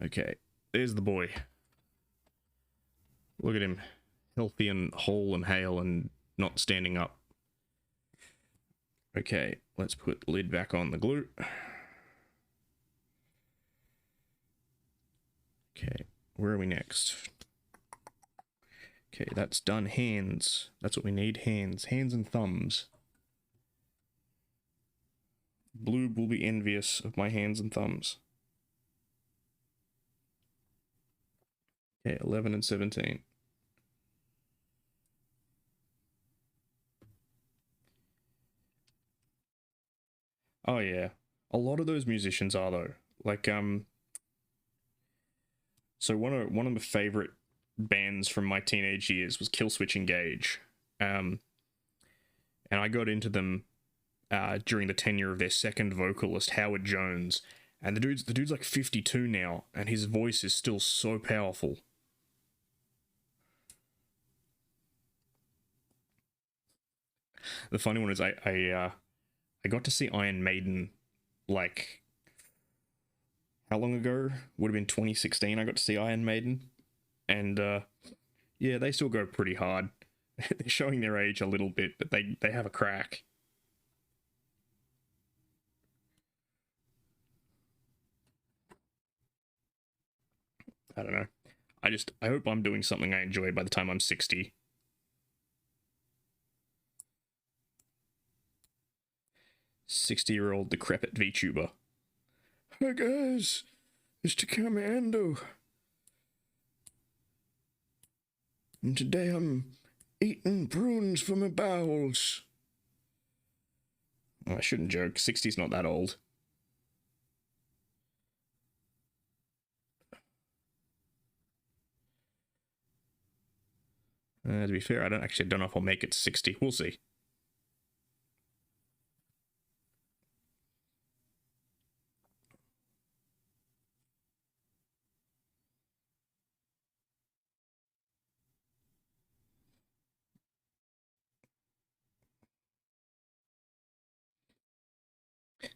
Okay, there's the boy. Look at him, healthy and whole and hale and not standing up. Okay, let's put the lid back on the glue. Okay, where are we next? Okay, that's done. Hands. That's what we need. Hands and thumbs. Bloob will be envious of my hands and thumbs. Okay, 11 and 17. Oh yeah, a lot of those musicians are though. Like so one of my favorite bands from my teenage years was Killswitch Engage, and I got into them during the tenure of their second vocalist Howard Jones, and the dude's like 52 now, and his voice is still so powerful. The funny one is I got to see Iron Maiden like how long ago? Would have been 2016. I got to see Iron Maiden, and yeah, they still go pretty hard. They're showing their age a little bit, but they have a crack. I don't know. I hope I'm doing something I enjoy by the time I'm 60. "60-year-old decrepit VTuber. Hi guys, Mr. Commando. And today I'm eating prunes from my bowels. Oh, I shouldn't joke. 60's not that old. To be fair, I don't know if I'll make it to 60. We'll see.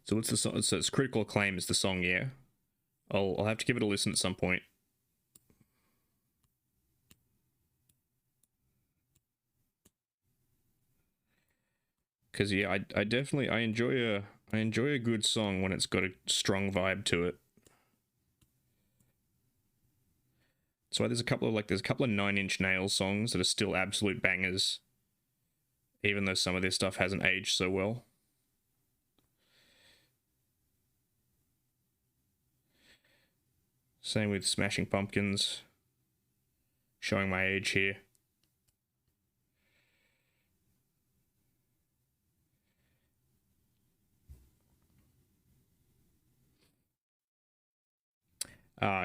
So what's the song? So it's Critical Acclaim is the song, yeah? I'll have to give it a listen at some point. Because yeah, I definitely I enjoy a good song when it's got a strong vibe to it. So there's a couple of Nine Inch Nails songs that are still absolute bangers, even though some of their stuff hasn't aged so well. Same with Smashing Pumpkins. Showing my age here.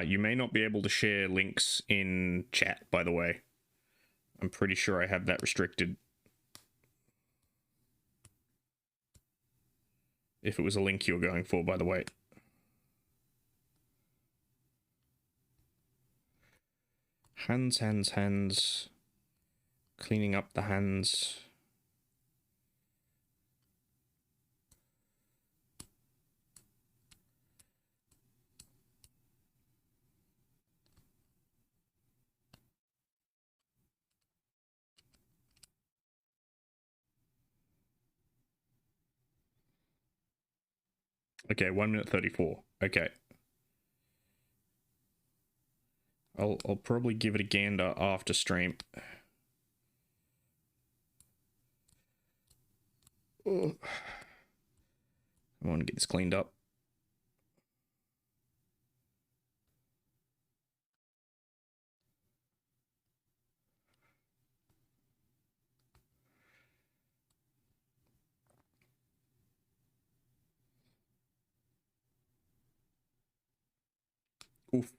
You may not be able to share links in chat, by the way. I'm pretty sure I have that restricted. If it was a link you were going for, by the way. Hands, hands, hands. Cleaning up the hands. Okay, 1 minute 34. Okay. I'll probably give it a gander after stream. Oh. I want to get this cleaned up. Oof.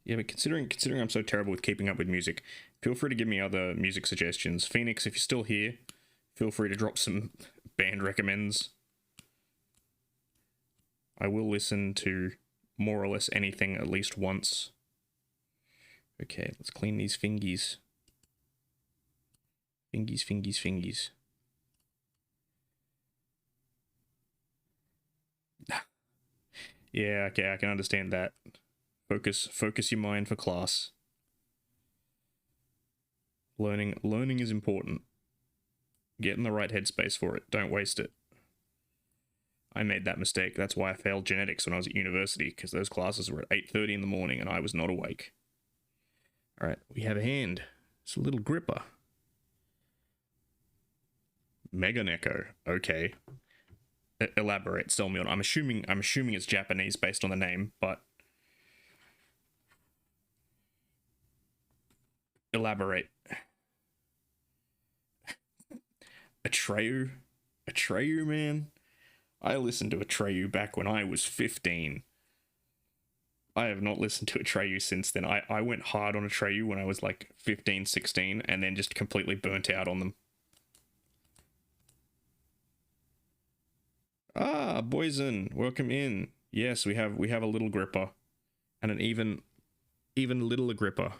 Yeah, but considering I'm so terrible with keeping up with music, feel free to give me other music suggestions. Phoenix, if you're still here, feel free to drop some band recommends. I will listen to more or less anything at least once. Okay, let's clean these fingies. Fingies, fingies, fingies. Yeah, okay, I can understand that. Focus your mind for class. Learning is important. Get in the right headspace for it. Don't waste it. I made that mistake. That's why I failed genetics when I was at university, because those classes were at 8:30 in the morning and I was not awake. All right, we have a hand. It's a little gripper. Mega Neko. Okay. Elaborate. Sell me on. I'm assuming it's Japanese based on the name, but elaborate. Atreyu, man. I listened to Atreyu back when I was 15. I have not listened to Atreyu since then. I went hard on Atreyu when I was like 15, 16, and then just completely burnt out on them. Ah, Boysen, welcome in. Yes, we have a little gripper, and an even littler gripper.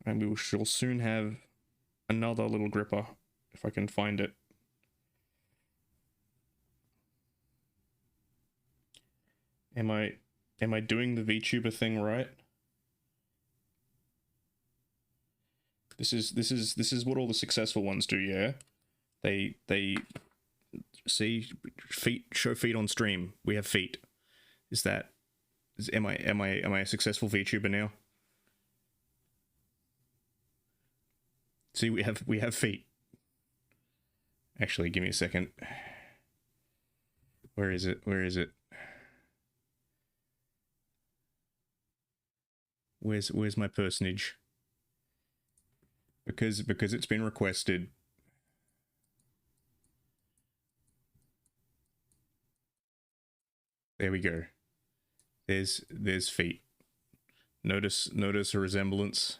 And we shall soon have another little gripper, if I can find it. Am I doing the VTuber thing right? This is what all the successful ones do, yeah? They see show feet on stream. We have feet. Am I a successful VTuber now? See, we have feet. Actually, give me a second. Where is it? Where is it? Where's my personage? Because it's been requested. There we go. There's feet. Notice a resemblance.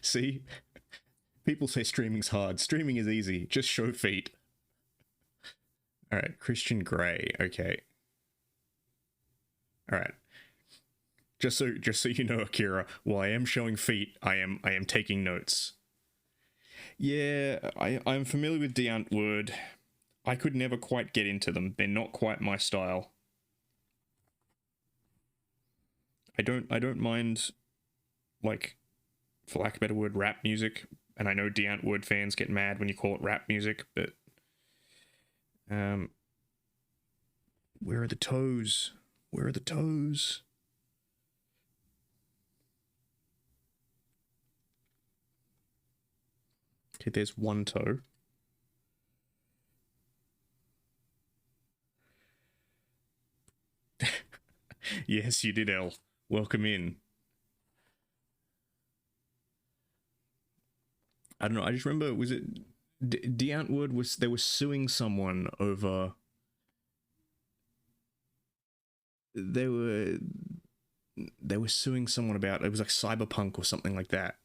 See? People say streaming's hard. Streaming is easy. Just show feet. Alright, Christian Grey. Okay. Alright. Just so you know, Akira, while I am showing feet, I am taking notes. Yeah, I'm familiar with Deant Word. I could never quite get into them. They're not quite my style. I don't mind, like, for lack of a better word, rap music. And I know Deant Word fans get mad when you call it rap music, but where are the toes? Where are the toes? Okay, there's one toe. Yes, you did, Elle. Welcome in. I don't know. I just remember, was it Deant Word they were suing someone over. They were suing someone about, it was like cyberpunk or something like that.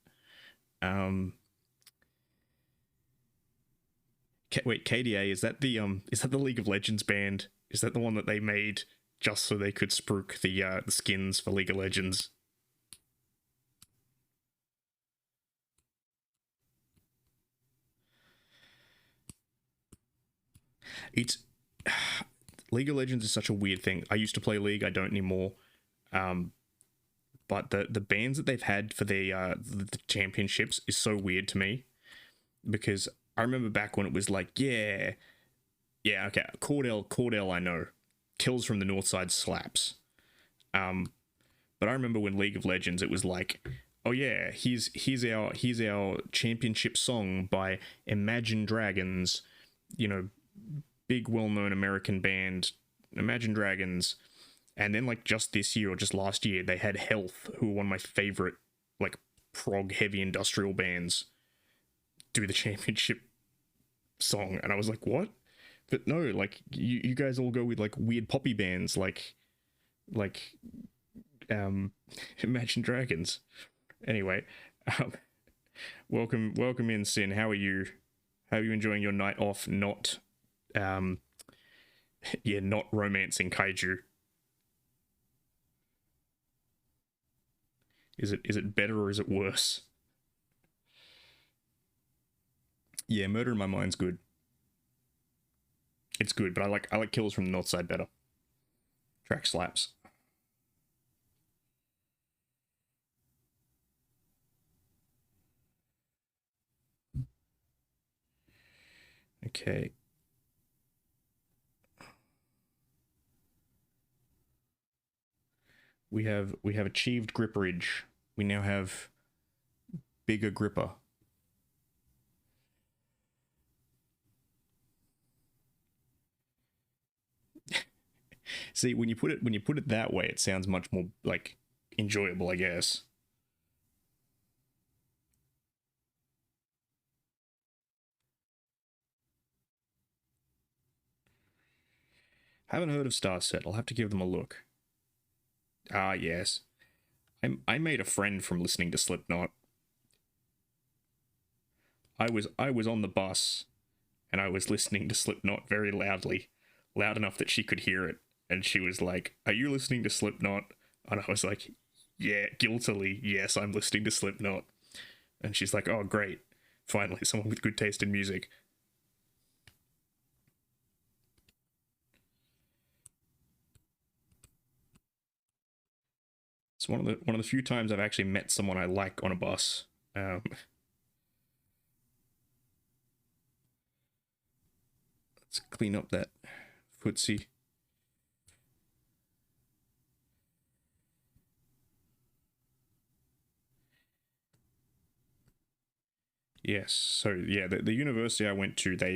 Wait, KDA, is that the League of Legends band? Is that the one that they made just so they could spruik the skins for League of Legends? It's League of Legends is such a weird thing. I used to play League, I don't anymore. But the bans that they've had for the championships is so weird to me, because I remember back when it was like, okay, Cordell, I know, kills from the north side slaps. But I remember when League of Legends, it was like, oh yeah, here's our championship song by Imagine Dragons, you know, big well-known American band, Imagine Dragons. And then, like, just this year or just last year, they had Health, who were one of my favorite, like, prog heavy industrial bands, do the championship song. And I was like, what? But no, like, you guys all go with, like, weird poppy bands, like Imagine Dragons. Anyway, welcome in, Sin. How are you? How are you enjoying your night off? Not romancing kaiju. Is it better or is it worse? Yeah, Murder in My Mind's good. It's good, but I like Kills from the North Side better. Track slaps. Okay. We have achieved gripperage. We now have bigger gripper. See, when you put it that way, it sounds much more like enjoyable, I guess. Haven't heard of Starset. I'll have to give them a look. Ah, yes. I made a friend from listening to Slipknot. I was on the bus and I was listening to Slipknot very loudly, loud enough that she could hear it, and she was like, "Are you listening to Slipknot?" And I was like, "Yeah," guiltily, "Yes, I'm listening to Slipknot." And she's like, "Oh, great. Finally, someone with good taste in music." It's one of the few times I've actually met someone I like on a bus. Let's clean up that footsie. Yes. So yeah, the university I went to, they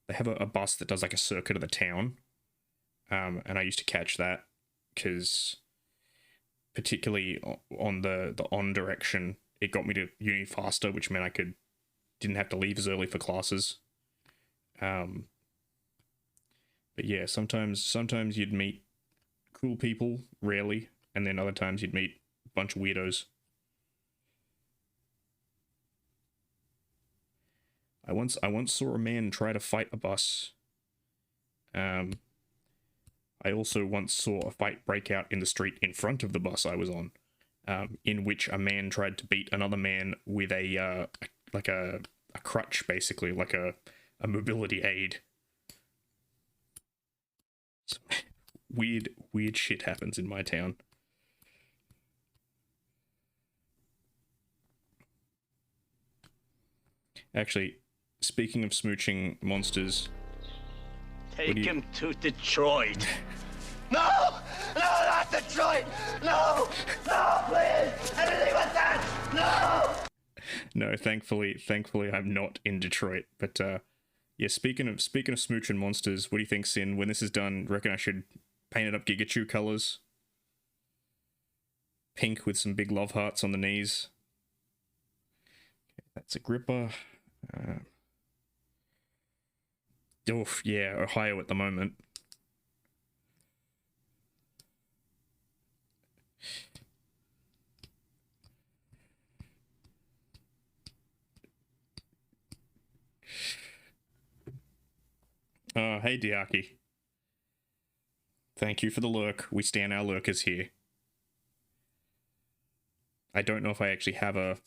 have a bus that does like a circuit of the town, and I used to catch that because particularly on the on direction, it got me to uni faster, which meant didn't have to leave as early for classes. Um, but yeah, sometimes you'd meet cool people, rarely, and then other times you'd meet a bunch of weirdos. I once saw a man try to fight a bus. Um, I also once saw a fight break out in the street in front of the bus I was on, in which a man tried to beat another man with like a crutch, basically like a mobility aid. So, weird shit happens in my town. Actually, speaking of smooching monsters, Take him to Detroit. No! No, not Detroit! No! No, please! Anything but that! No! No, thankfully, I'm not in Detroit. But yeah, speaking of smooching monsters, what do you think, Sin? When this is done, reckon I should paint it up Gigachu colors? Pink with some big love hearts on the knees. Okay, that's a gripper. Oof, yeah, Ohio at the moment. Hey, Diaki. Thank you for the lurk. We stand our lurkers here. I don't know if I actually have a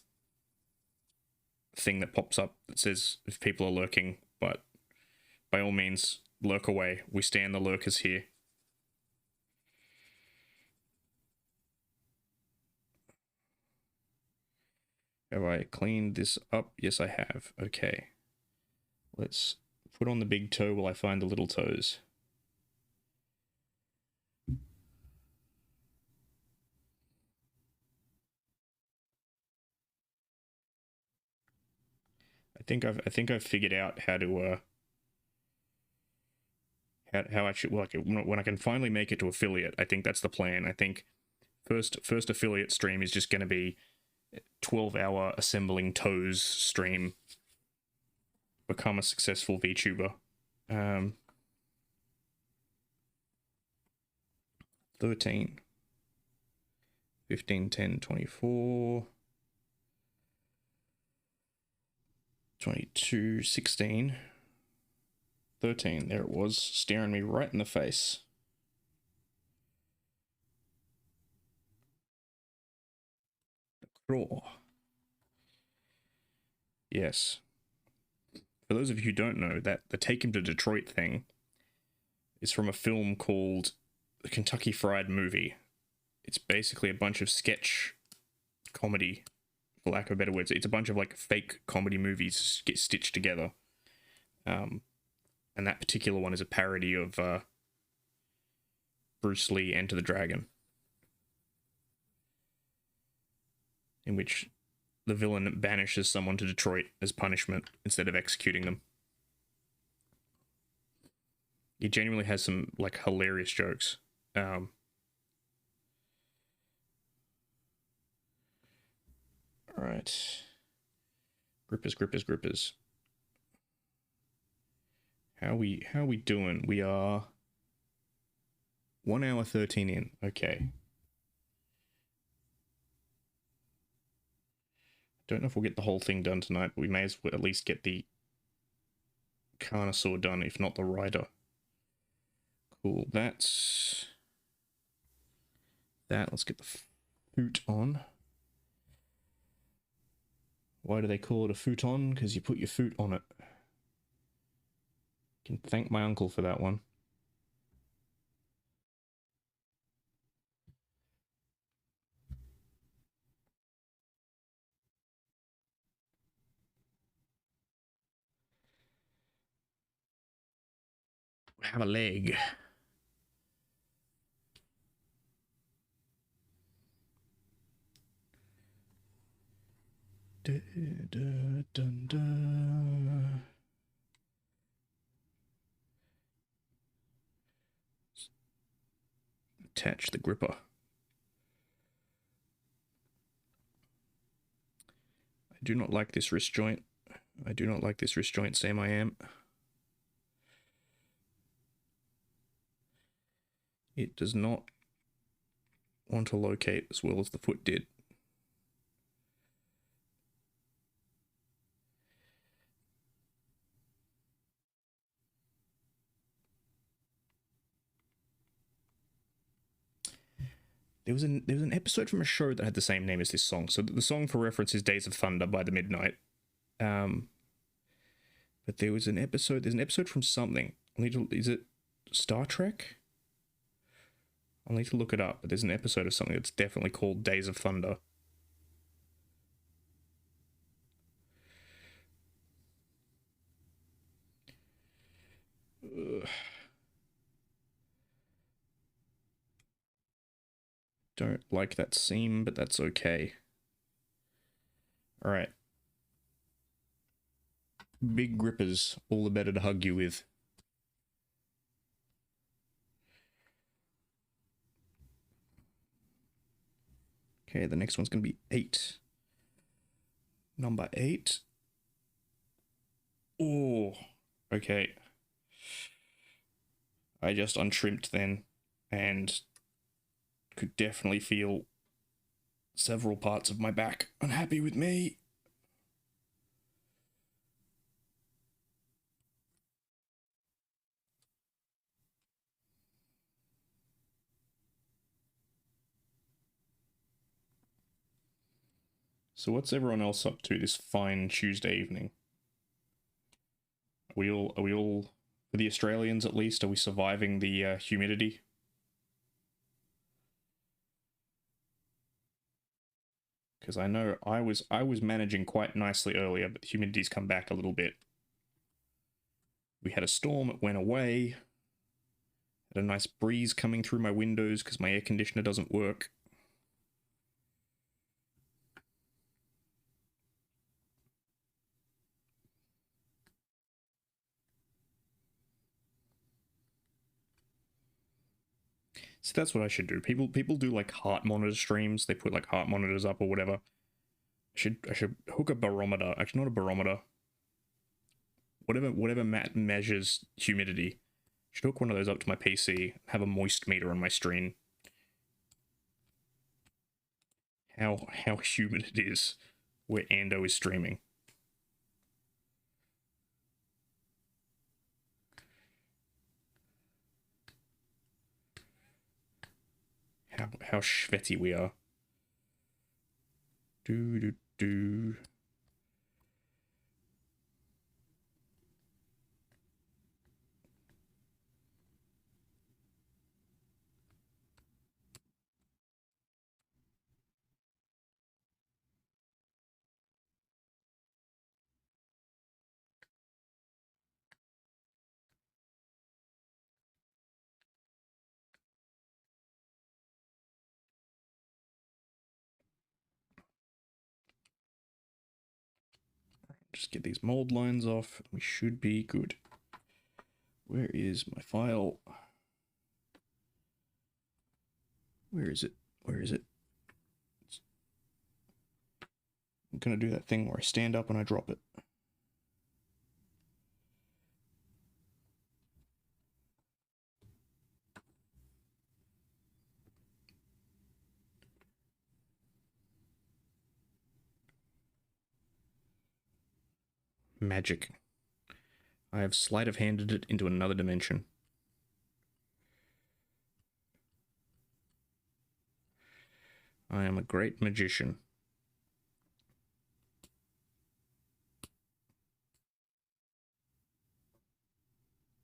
thing that pops up that says if people are lurking, but by all means, lurk away. We stand the lurkers here. Have I cleaned this up? Yes, I have. Okay. Let's put on the big toe while I find the little toes. I think I've figured out how to how I should, like, when I can finally make it to affiliate. I think that's the plan. I think first affiliate stream is just going to be 12-hour assembling toes stream. Become a successful VTuber. 13, 15, 10, 24, 22, 16, 13. There it was, staring me right in the face. The claw. Yes. For those of you who don't know, that the Take Him to Detroit thing is from a film called The Kentucky Fried Movie. It's basically a bunch of sketch comedy, for lack of better words. It's a bunch of like fake comedy movies get stitched together. And that particular one is a parody of Bruce Lee Enter the Dragon, in which the villain banishes someone to Detroit as punishment instead of executing them. He genuinely has some like hilarious jokes. Alright. Grippers. How we doing? We are 1 hour 13 in. Okay. Don't know if we'll get the whole thing done tonight, but we may as well at least get the Carnosaur done, if not the rider. Cool. That's that. Let's get the foot on. Why do they call it a futon? Because you put your foot on it. Can thank my uncle for that one. Have a leg. Attach the gripper. I do not like this wrist joint. I do not like this wrist joint, Sam I am. It does not want to locate as well as the foot did. There was an episode from a show that had the same name as this song. So the song for reference is Days of Thunder by The Midnight. But there's an episode from something. Is it Star Trek? I'll need to look it up, but there's an episode of something that's definitely called Days of Thunder. Ugh. Don't like that seam, but that's okay. Alright. Big grippers, all the better to hug you with. Okay, the next one's going to be 8. Number 8. Oh, okay. I just untrimmed then, and could definitely feel several parts of my back unhappy with me. So what's everyone else up to this fine Tuesday evening? Are we all, for the Australians at least, are we surviving the humidity? Because I know I was managing quite nicely earlier, but the humidity's come back a little bit. We had a storm, it went away. Had a nice breeze coming through my windows because my air conditioner doesn't work. So that's what I should do. People do like heart monitor streams. They put like heart monitors up or whatever. I should hook a barometer. Actually, not a barometer. Whatever measures humidity. I should hook one of those up to my PC. Have a moist meter on my screen. How humid it is where Ando is streaming. How sweaty we are. Do. Just get these mold lines off. We should be good. Where is my file? Where is it? Where is it? I'm gonna do that thing where I stand up and I drop it. Magic. I have sleight of handed it into another dimension. I am a great magician.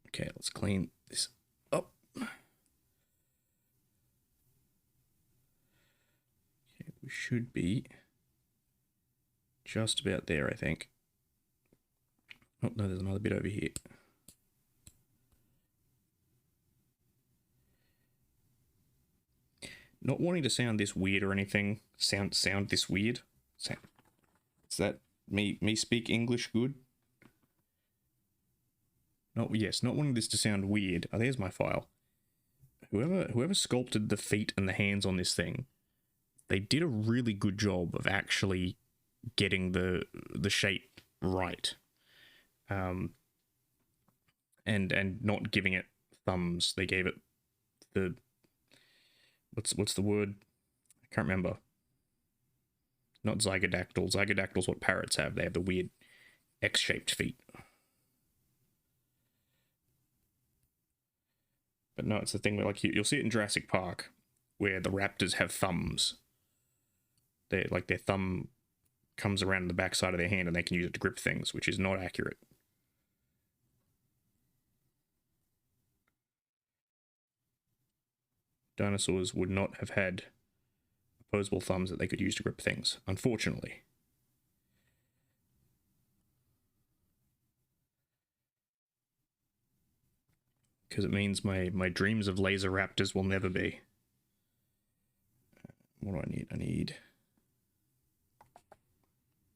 Okay, let's clean this up. Okay, we should be just about there, I think. Oh, no, there's another bit over here. Not wanting to sound this weird or anything, sound this weird. Is that me speak English good? Not wanting this to sound weird. Oh, there's my file. Whoever sculpted the feet and the hands on this thing, they did a really good job of actually getting the shape right. And not giving it thumbs. They gave it the what's the word? I can't remember. Not zygodactyl. Zygodactyl's what parrots have. They have the weird X-shaped feet. But no, it's the thing where, like, you'll see it in Jurassic Park, where the raptors have thumbs. They like their thumb comes around the backside of their hand, and they can use it to grip things, which is not accurate. Dinosaurs would not have had opposable thumbs that they could use to grip things, unfortunately. Because it means my dreams of laser raptors will never be. What do I need? I need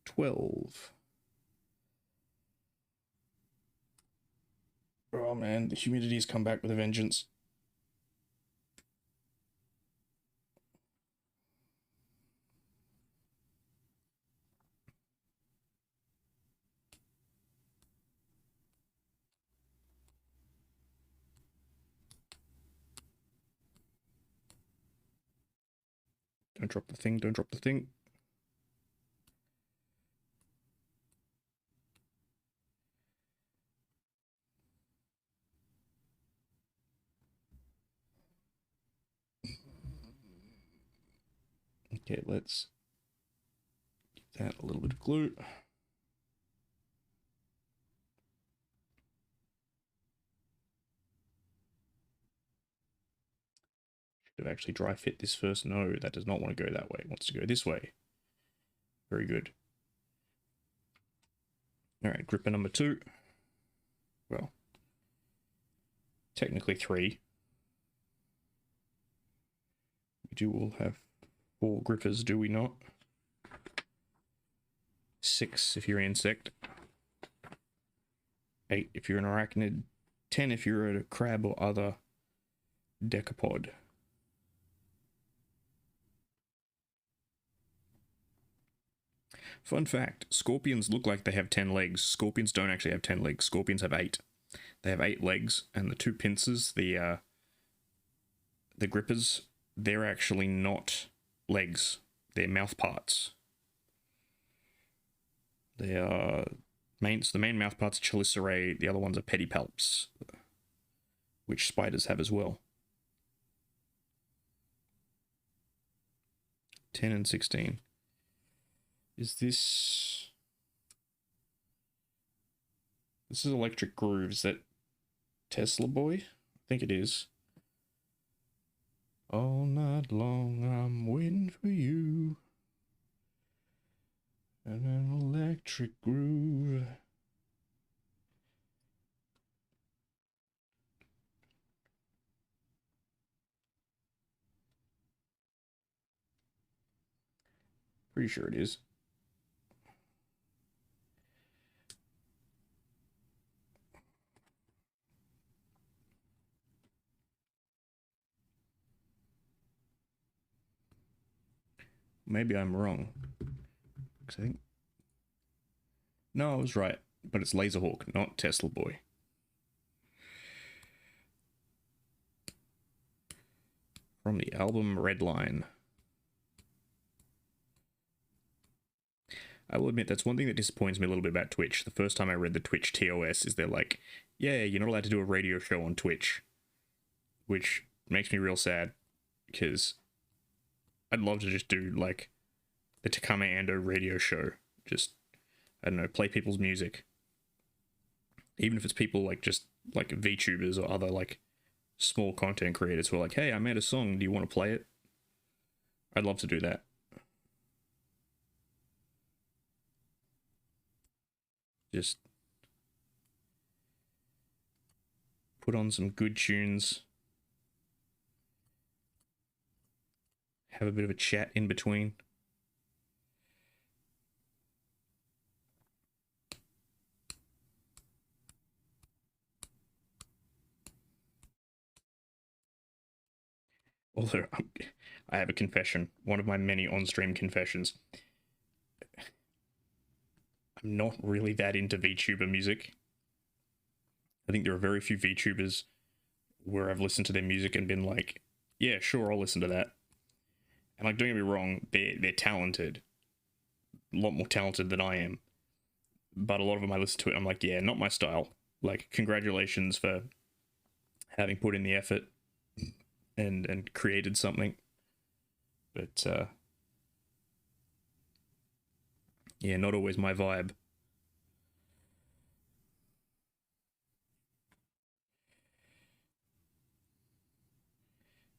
12. Oh man, the humidity's come back with a vengeance. Don't drop the thing, don't drop the thing. Okay, let's give that a little bit of glue. Should have actually dry fit this first. No, that does not want to go that way. It wants to go this way. Very good. Alright, gripper number 2. Well, technically 3. We do all have 4 grippers, do we not? 6 if you're an insect. 8 if you're an arachnid. 10 if you're a crab or other decapod. Fun fact, scorpions look like they have 10 legs. Scorpions don't actually have 10 legs. Scorpions have 8. They have 8 legs, and the 2 pincers, the grippers, they're actually not legs. They're mouth parts. They are so the main mouth parts are chelicerae, the other ones are pedipalps, which spiders have as well. 10 and 16. Is this... This is Electric Groove. Is that Tesla Boy? I think it is. All night long I'm waiting for you. And an electric groove. Pretty sure it is. Maybe I'm wrong. I think... No, I was right. But it's Laserhawk, not Tesla Boy. From the album Redline. I will admit, that's one thing that disappoints me a little bit about Twitch. The first time I read the Twitch TOS is they're like, yeah, you're not allowed to do a radio show on Twitch. Which makes me real sad, because I'd love to just do, like, the Takama Ando radio show. Just, I don't know, play people's music. Even if it's people, like, just, like, VTubers or other, like, small content creators who are like, hey, I made a song, do you want to play it? I'd love to do that. Just put on some good tunes. Have a bit of a chat in between. Although I have a confession, one of my many on-stream confessions. I'm not really that into VTuber music. I think there are very few VTubers where I've listened to their music and been like, yeah, sure, I'll listen to that. And like, don't get me wrong, they're talented, a lot more talented than I am. But a lot of them I listen to it, I'm like, yeah, not my style. Like, congratulations for having put in the effort and created something. But yeah, not always my vibe.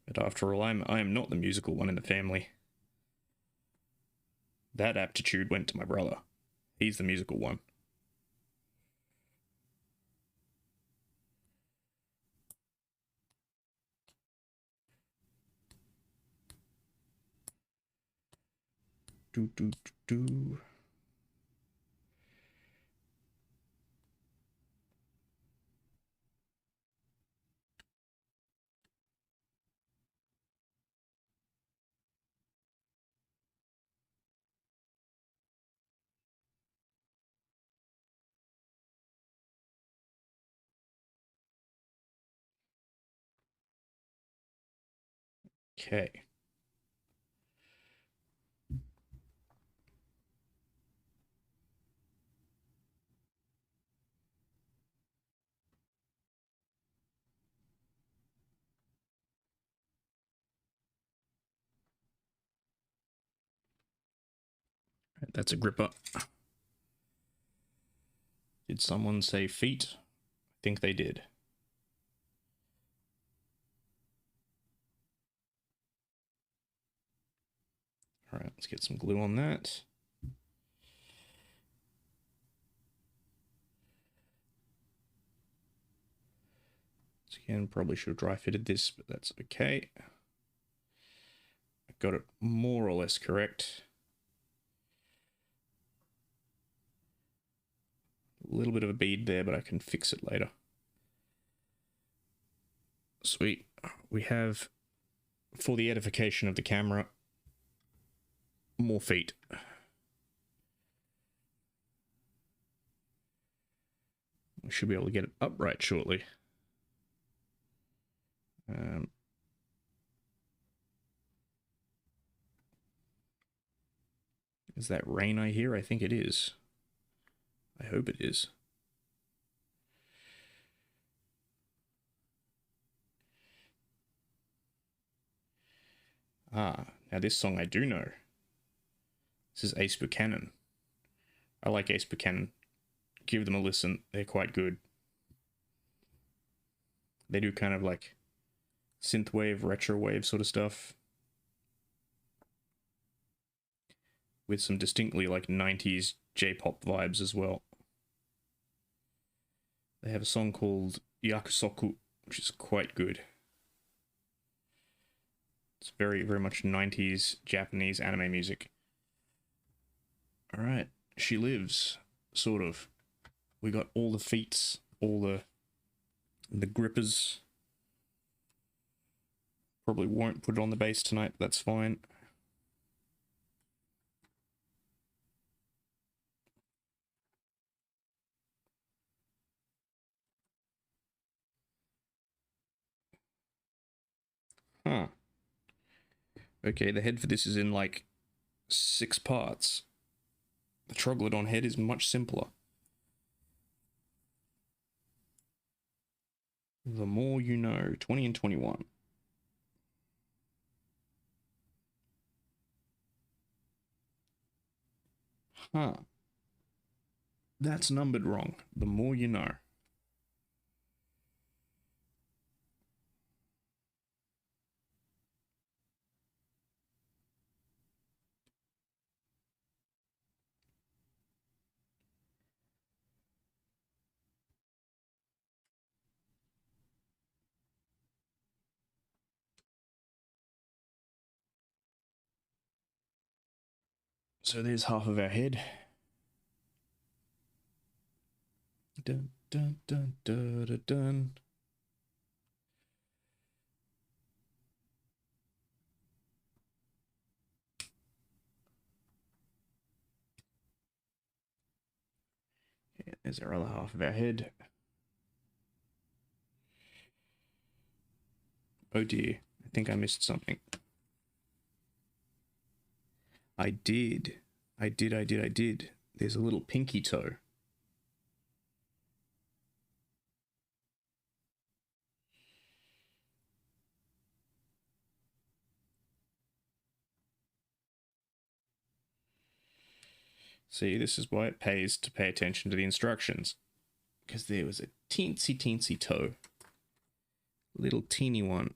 But after all, I am not the musical one in the family. That aptitude went to my brother. He's the musical one. Do do do do. Okay. That's a gripper. Did someone say feet? I think they did. Alright, let's get some glue on that. So again, probably should have dry fitted this, but that's okay. I got it more or less correct. A little bit of a bead there, but I can fix it later. Sweet. We have, for the edification of the camera, more feet. We should be able to get it upright shortly. Is that rain I hear? I think it is. I hope it is. Ah, now this song I do know. This is Ace Buchanan. I like Ace Buchanan. Give them a listen. They're quite good. They do kind of like synthwave, retrowave sort of stuff. With some distinctly like 90s J-pop vibes as well. They have a song called Yakusoku, which is quite good. It's very, very much 90s Japanese anime music. Alright, she lives, sort of. We got all the feats, all the grippers. Probably won't put it on the bass tonight, but that's fine. Huh. Okay, the head for this is in like 6 parts. The Troglodon head is much simpler. The more you know, 20 and 21. Huh. That's numbered wrong. The more you know. So there's half of our head. Dun, dun, dun, dun, dun, dun. There's our other half of our head. Oh dear, I think I missed something. I did. There's a little pinky toe. See, this is why it pays to pay attention to the instructions. Because there was a teensy toe. Little teeny one.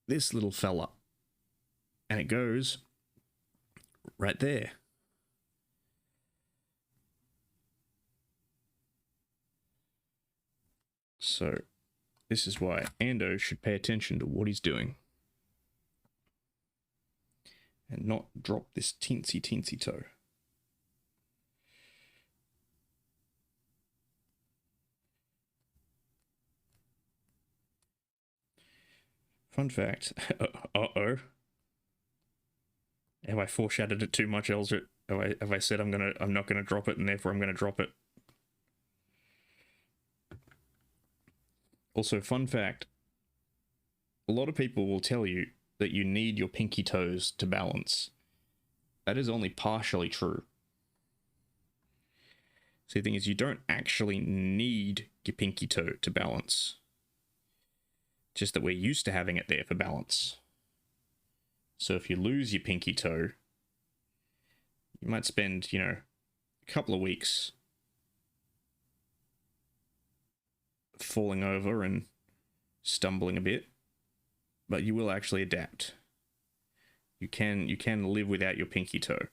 This little fella. And it goes right there. So, this is why Ando should pay attention to what he's doing. And not drop this teensy toe. Fun fact. Uh-oh. Have I foreshadowed it too much, Eldrit? Have I said I'm not gonna drop it, and therefore I'm gonna drop it? Also, fun fact. A lot of people will tell you that you need your pinky toes to balance. That is only partially true. See, the thing is, you don't actually need your pinky toe to balance. Just that we're used to having it there for balance. So if you lose your pinky toe, you might spend, a couple of weeks falling over and stumbling a bit, but you will actually adapt. You can live without your pinky toe.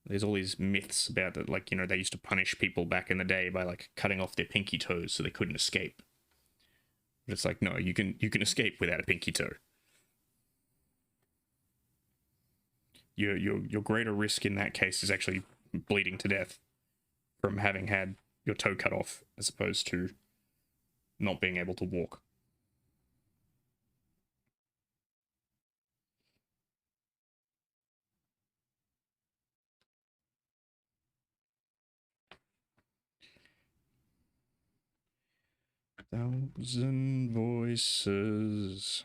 There's all these myths about that, like, they used to punish people back in the day by, like, cutting off their pinky toes so they couldn't escape. But it's like, no, you can escape without a pinky toe. Your greater risk in that case is actually bleeding to death from having had your toe cut off, as opposed to not being able to walk. Thousand voices.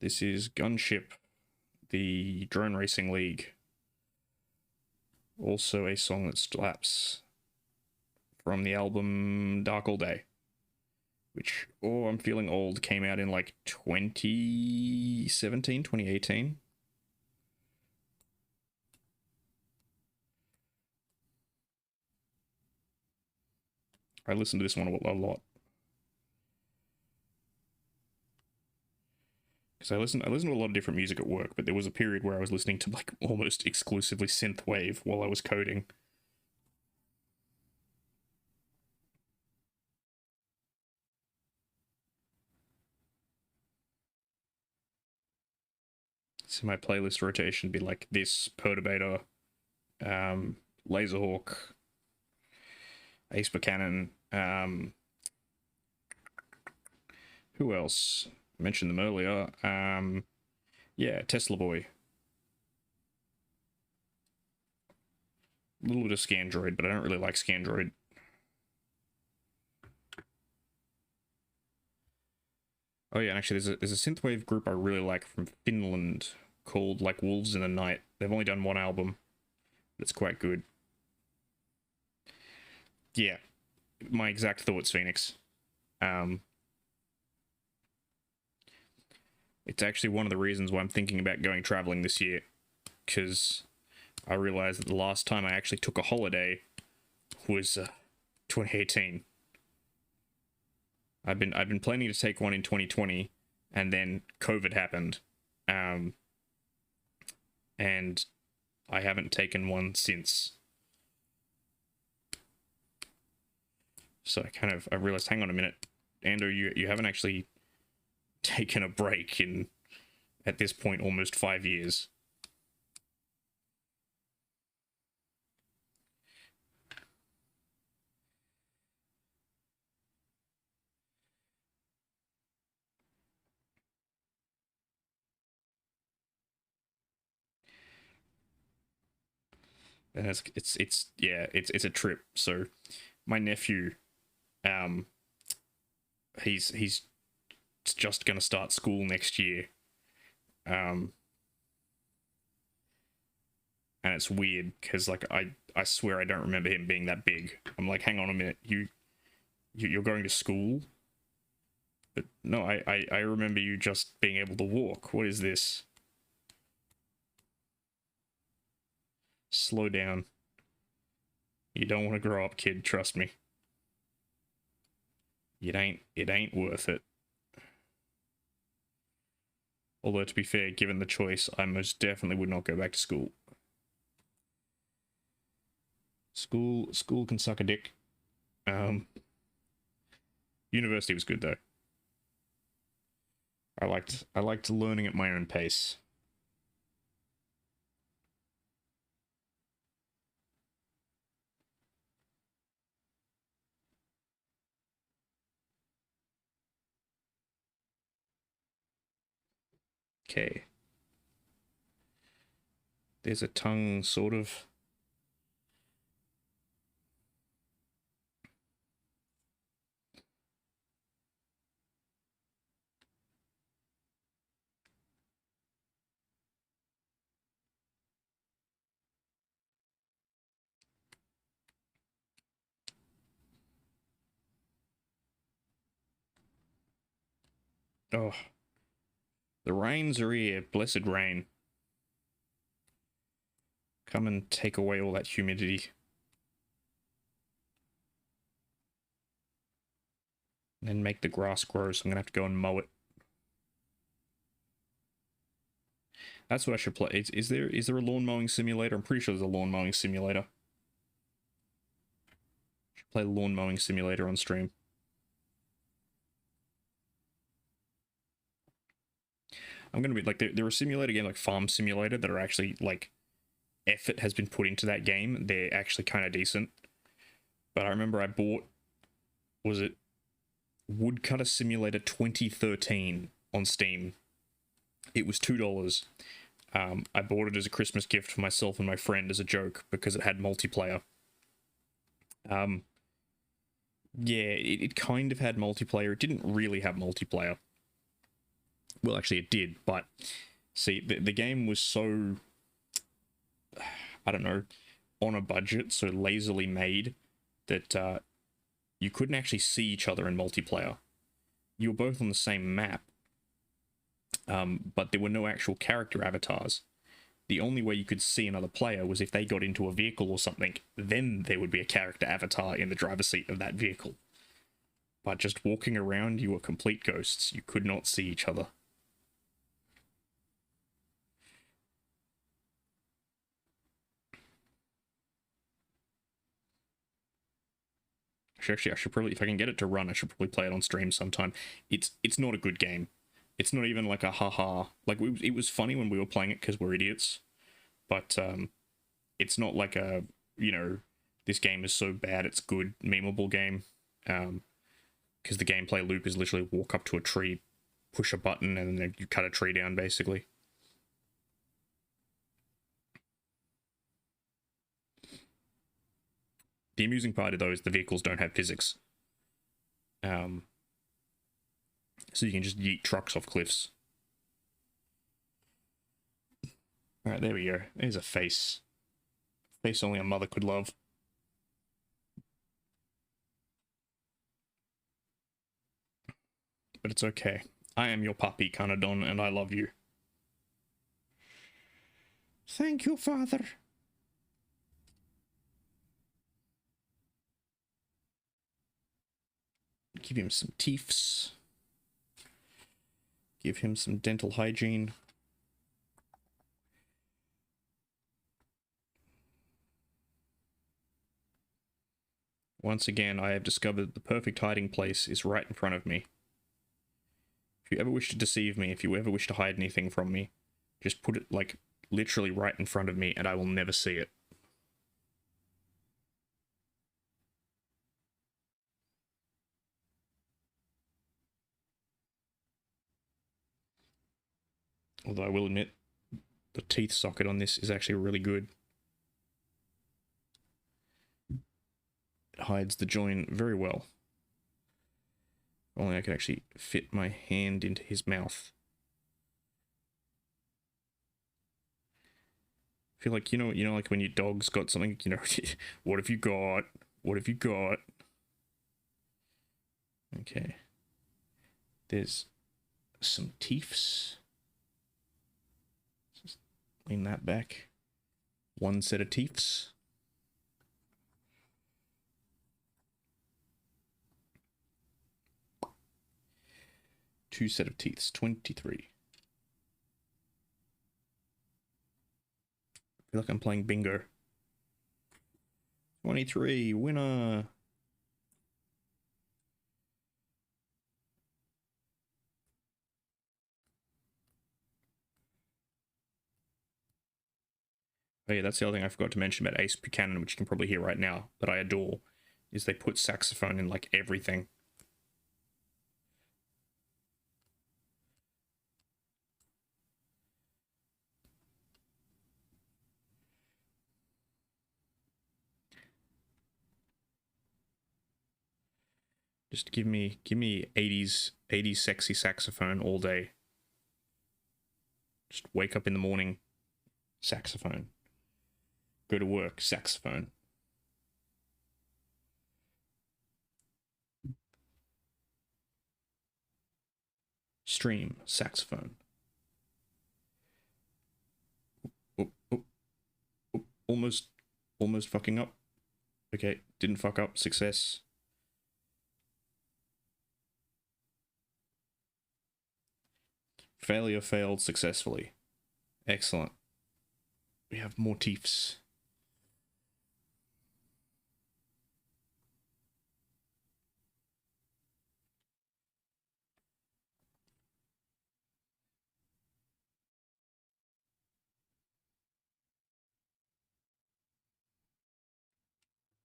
This is Gunship, the drone racing league. Also a song that slaps from the album Dark All Day, which, I'm feeling old, came out in like 2017, 2018. I listened to this one a lot. Because I listened to a lot of different music at work, but there was a period where I was listening to like almost exclusively synthwave while I was coding. So my playlist rotation would be like this, Perturbator, Laserhawk, Ace Buchanan, who else? I mentioned them earlier. Yeah, Tesla Boy. A little bit of Scandroid, but I don't really like Scandroid. Oh yeah, and actually there's a synthwave group I really like from Finland called like Wolves in the Night. They've only done one album, but it's quite good. Yeah, my exact thoughts, Phoenix. It's actually one of the reasons why I'm thinking about going traveling this year, because I realized that the last time I actually took a holiday was 2018. I've been planning to take one in 2020, and then COVID happened, and I haven't taken one since. So I realized, hang on a minute, Ando, you haven't actually taken a break in, at this point, almost 5 years. And it's a trip. So my nephew, um, he's just gonna start school next year. And it's weird because like I swear I don't remember him being that big. I'm like, hang on a minute, you're going to school? But no, I remember you just being able to walk. What is this? Slow down. You don't want to grow up, kid, trust me. It ain't worth it. Although, to be fair, given the choice, I most definitely would not go back to school. School can suck a dick. University was good though. I liked learning at my own pace. Okay. There's a tongue, sort of. Oh. The rains are here. Blessed rain. Come and take away all that humidity. And make the grass grow, so I'm gonna have to go and mow it. That's what I should play. Is there a lawn mowing simulator? I'm pretty sure there's a lawn mowing simulator. Should play lawn mowing simulator on stream. I'm gonna be like, there are simulator games like Farm Simulator that are actually like, effort has been put into that game. They're actually kind of decent. But I remember I bought, was it Woodcutter Simulator 2013 on Steam. It was $2. I bought it as a Christmas gift for myself and my friend as a joke because it had multiplayer. Yeah, it kind of had multiplayer. It didn't really have multiplayer. Well, actually, it did, but see, the game was so, I don't know, on a budget, so lazily made that you couldn't actually see each other in multiplayer. You were both on the same map, but there were no actual character avatars. The only way you could see another player was if they got into a vehicle or something. Then there would be a character avatar in the driver's seat of that vehicle. But just walking around, you were complete ghosts. You could not see each other. Actually, I should probably, if I can get it to run, I should probably play it on stream sometime. It's not a good game. It's not even like a haha. Like, it was funny when we were playing it because we're idiots. But it's not like a, you know, this game is so bad it's good memeable game. Because the gameplay loop is literally walk up to a tree, push a button, and then you cut a tree down, basically. The amusing part of those, the vehicles don't have physics. So you can just yeet trucks off cliffs. Alright, there we go. There's a face. Face only a mother could love. But it's okay. I am your puppy, Canadon, and I love you. Thank you, father. Give him some teeths. Give him some dental hygiene. Once again, I have discovered that the perfect hiding place is right in front of me. If you ever wish to deceive me, if you ever wish to hide anything from me, just put it, like, literally right in front of me and I will never see it. Although I will admit, the teeth socket on this is actually really good. It hides the join very well. If only I could actually fit my hand into his mouth. I feel like, like when your dog's got something, what have you got? What have you got? Okay. There's some teeths. Just lean that back. One set of teeths. Two set of teeths. 23. I feel like I'm playing bingo. 23, winner. Oh yeah, that's the other thing I forgot to mention about Ace Buchanan, which you can probably hear right now, that I adore, is they put saxophone in like everything. Just give me 80s sexy saxophone all day. Just wake up in the morning, saxophone. Go to work, saxophone. Stream, saxophone. Oh, oh, oh, almost fucking up. Okay, didn't fuck up, success. Failure failed successfully. Excellent. We have more teeths.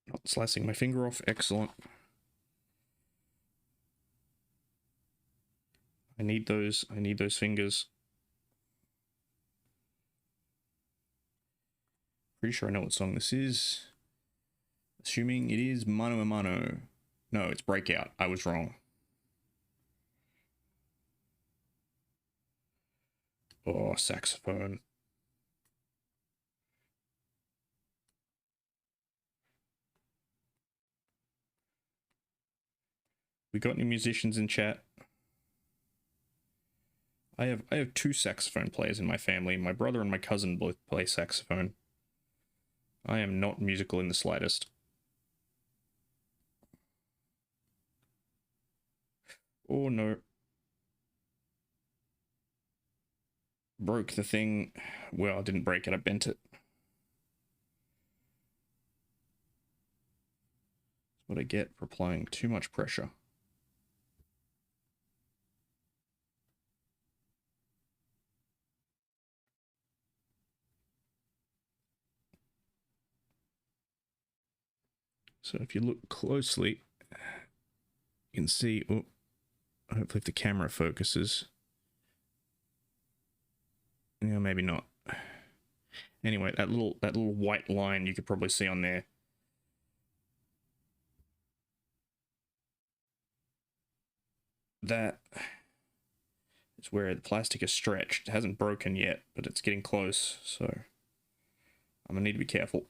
Not slicing my finger off. Excellent. I need those fingers. Pretty sure I know what song this is. Assuming it is Mano a Mano. No, it's Breakout. I was wrong. Oh, saxophone. We got any musicians in chat? I have two saxophone players in my family. My brother and my cousin both play saxophone. I am not musical in the slightest. Oh no. Broke the thing. Well, I didn't break it, I bent it. That's what I get for applying too much pressure. So if you look closely, you can see, oh, hopefully if the camera focuses. Yeah, maybe not. Anyway, that little white line you could probably see on there. That is where the plastic is stretched. It hasn't broken yet, but it's getting close, so I'm gonna need to be careful.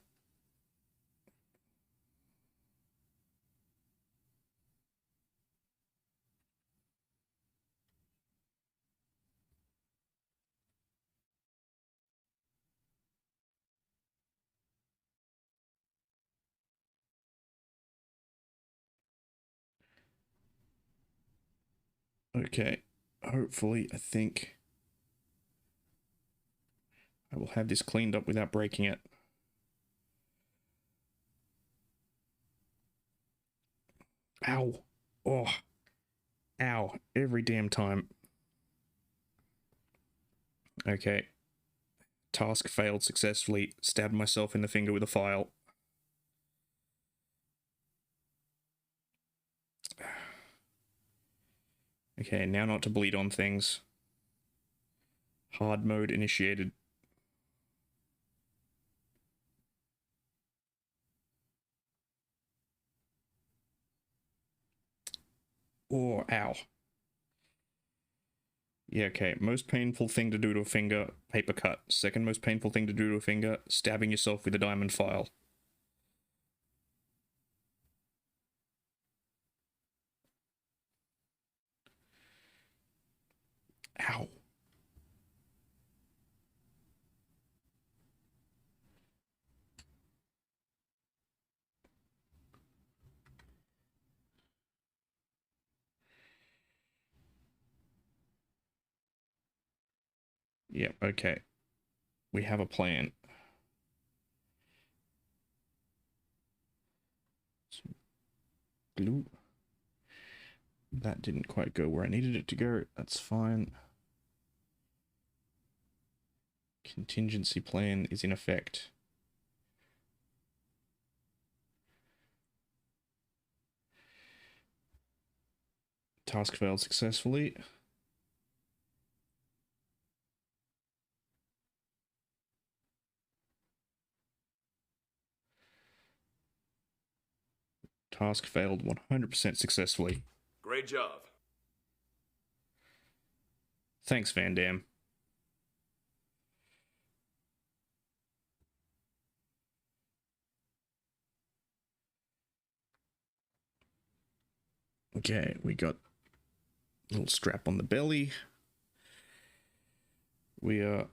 Okay, hopefully, I think I will have this cleaned up without breaking it. Ow. Oh. Ow. Every damn time. Okay. Task failed successfully. Stabbed myself in the finger with a file. Okay, now not to bleed on things. Hard mode initiated. Oh, ow. Yeah, okay. Most painful thing to do to a finger, paper cut. Second most painful thing to do to a finger, stabbing yourself with a diamond file. Ow. Yep, okay. We have a plan. Glue. That didn't quite go where I needed it to go. That's fine. Contingency plan is in effect. Task failed successfully. Task failed 100% successfully. Great job. Thanks, Van Dam. Okay, we got a little strap on the belly. We are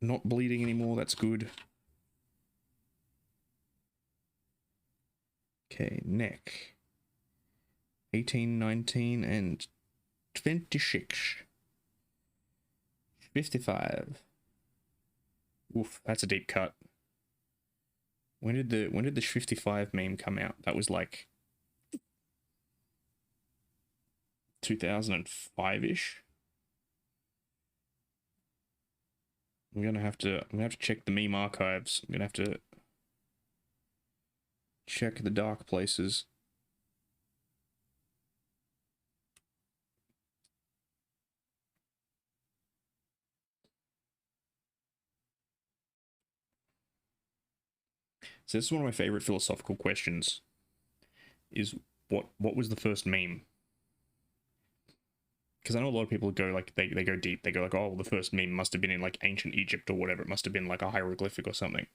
not bleeding anymore, that's good. Okay, neck. 18, 19, and 26. 55. Oof, that's a deep cut. When did the 55 meme come out? That was like 2005-ish. I'm gonna have to check the meme archives. I'm gonna have to check the dark places. So this is one of my favorite philosophical questions. Is what was the first meme? Because I know a lot of people go like they go deep. They go like, oh, well, the first meme must have been in like ancient Egypt or whatever. It must have been like a hieroglyphic or something.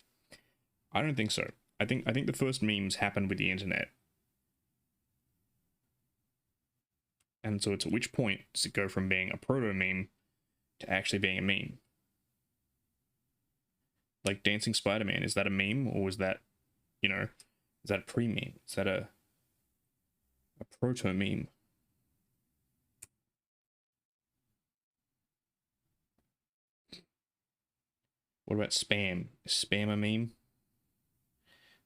I don't think so. I think the first memes happened with the internet. And so it's at which point does it go from being a proto meme to actually being a meme? Like Dancing Spider-Man, is that a meme, or was that, you know, is that a pre-meme? Is that a proto meme? What about spam? Is spam a meme?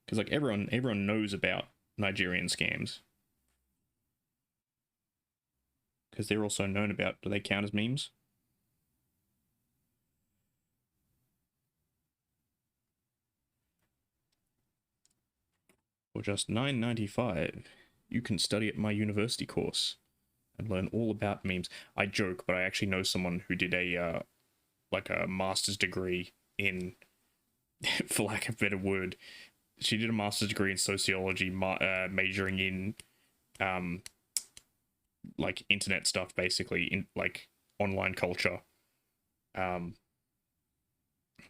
Because like everyone knows about Nigerian scams. Because they're also known about, do they count as memes? For just $9.95, you can study at my university course and learn all about memes. I joke, but I actually know someone who did a like a master's degree in, for lack of a better word, she did a master's degree in sociology, majoring in like internet stuff, basically, in like online culture.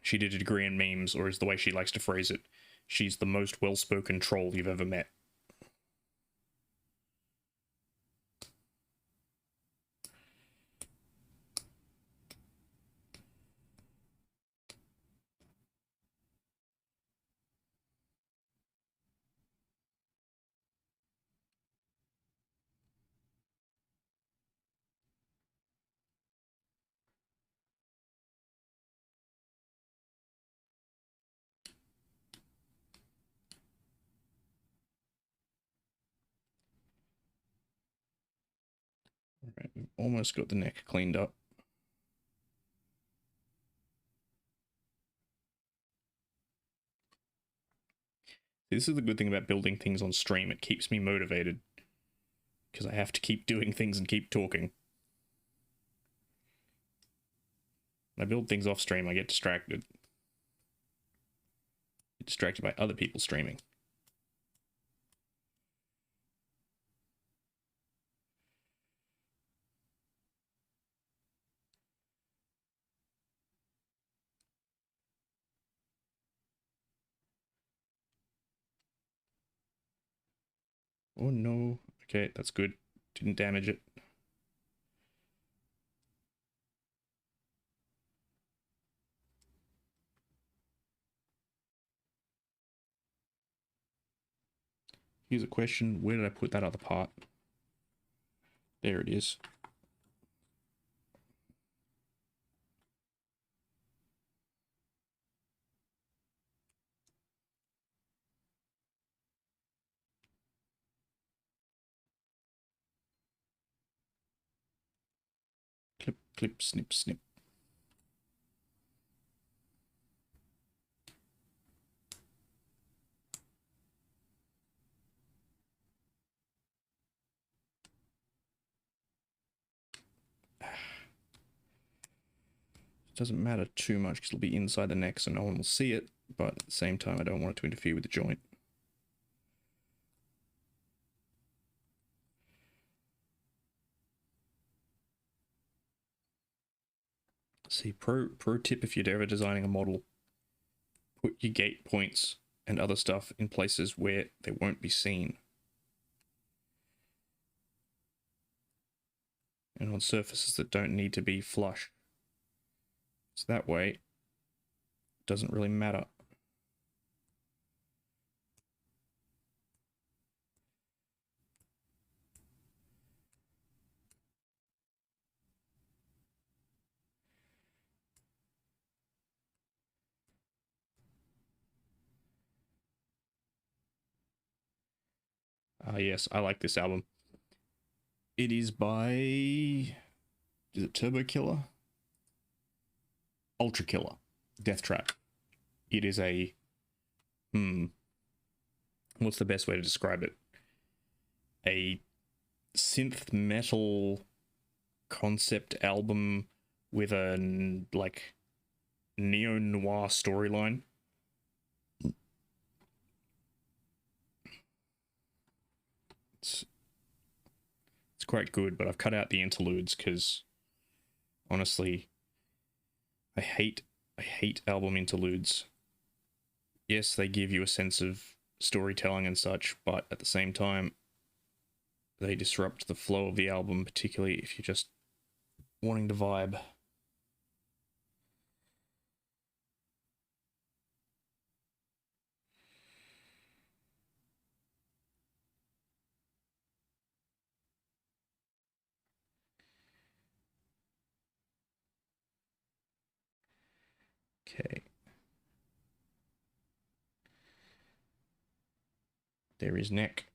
She did a degree in memes, or is the way she likes to phrase it, she's the most well-spoken troll you've ever met. Alright, we've almost got the neck cleaned up. This is the good thing about building things on stream. It keeps me motivated, because I have to keep doing things and keep talking. When I build things off stream, I get distracted. Get distracted by other people streaming. Oh no. Okay, that's good. Didn't damage it. Here's a question. Where did I put that other part? There it is. Clip, clip, snip, snip. It doesn't matter too much because it'll be inside the neck so no one will see it, but at the same time I don't want it to interfere with the joint. See, pro tip if you're ever designing a model, put your gate points and other stuff in places where they won't be seen. And on surfaces that don't need to be flush. So that way, it doesn't really matter. Yes, I like this album. It is by... is it Turbo Killer? Ultra Killer. Death Trap. It is a... what's the best way to describe it? A synth metal concept album with a, like, neo-noir storyline. It's quite good, but I've cut out the interludes because honestly, I hate album interludes. Yes, they give you a sense of storytelling and such, but at the same time, they disrupt the flow of the album, particularly if you're just wanting to vibe. Okay. There is neck.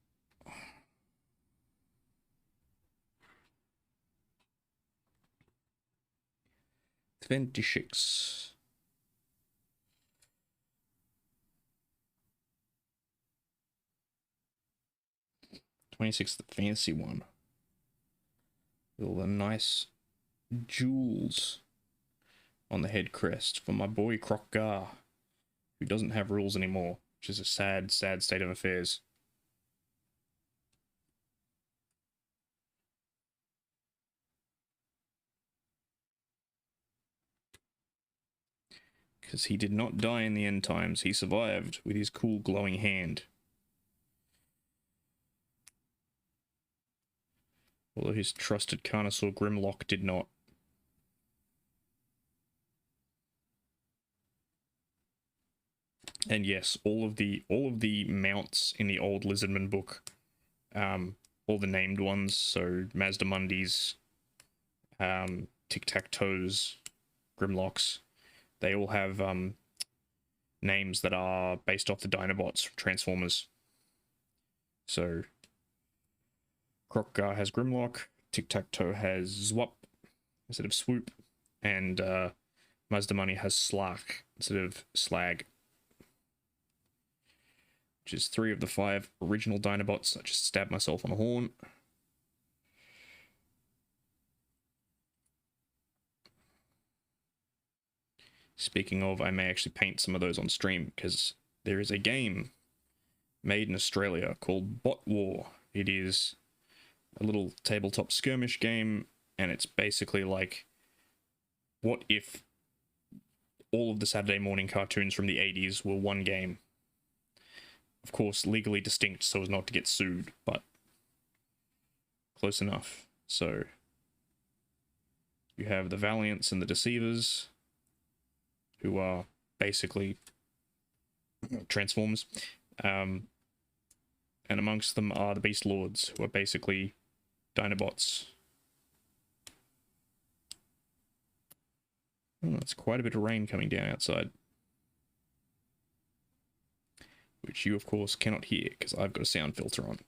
26. 26, the fancy one. With all the nice jewels on the head crest for my boy Croc-Gar, who doesn't have rules anymore, which is a sad, sad state of affairs. Because he did not die in the end times, he survived with his cool glowing hand. Although his trusted Carnosaur Grimlock did not. And yes, all of the mounts in the old Lizardman book, all the named ones, so Mazdamundis, Tic-Tac-Toes, Grimlocks, they all have names that are based off the Dinobots from Transformers. So Croc-Gar has Grimlock, Tic-Tac-Toe has Zwop instead of Swoop, and Mazdamoney has Slark instead of Slag. Which is 3 of the 5 original Dinobots. I just stabbed myself on the horn. Speaking of, I may actually paint some of those on stream, because there is a game made in Australia called Bot War. It is a little tabletop skirmish game, and it's basically like, what if all of the Saturday morning cartoons from the 80s were one game? Of course, legally distinct so as not to get sued, but close enough. So you have the Valiants and the Deceivers, who are basically Transformers. And amongst them are the Beast Lords, who are basically Dinobots. Oh, that's quite a bit of rain coming down outside. Which you, of course, cannot hear, because I've got a sound filter on.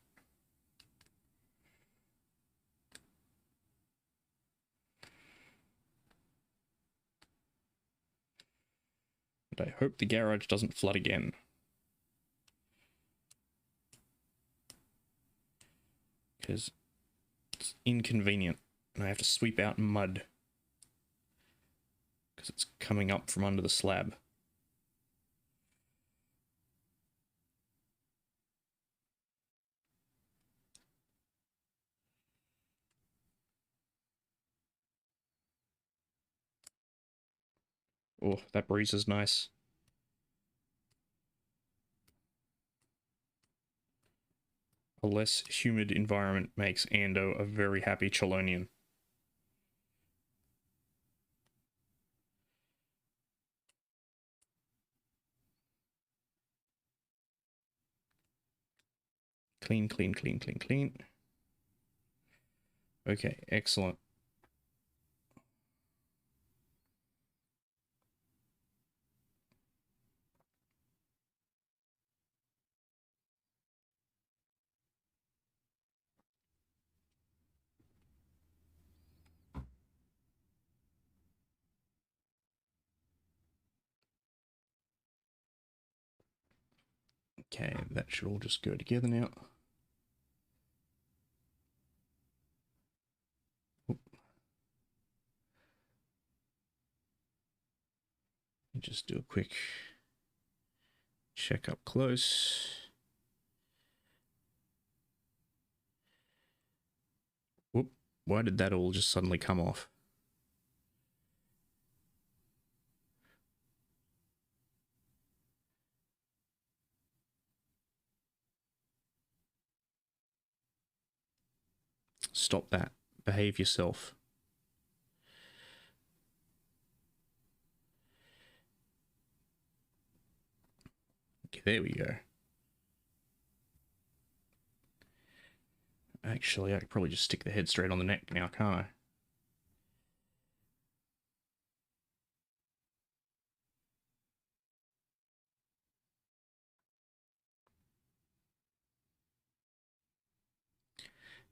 And I hope the garage doesn't flood again. Because it's inconvenient, and I have to sweep out mud. Because it's coming up from under the slab. Oh, that breeze is nice. A less humid environment makes Ando a very happy Chelonian. Clean, clean, clean, clean, clean. Okay, excellent. Okay, that should all just go together now. Oop. Just do a quick check up close. Whoop, why did that all just suddenly come off? Stop that. Behave yourself. Okay, there we go. Actually, I could probably just stick the head straight on the neck now, can't I?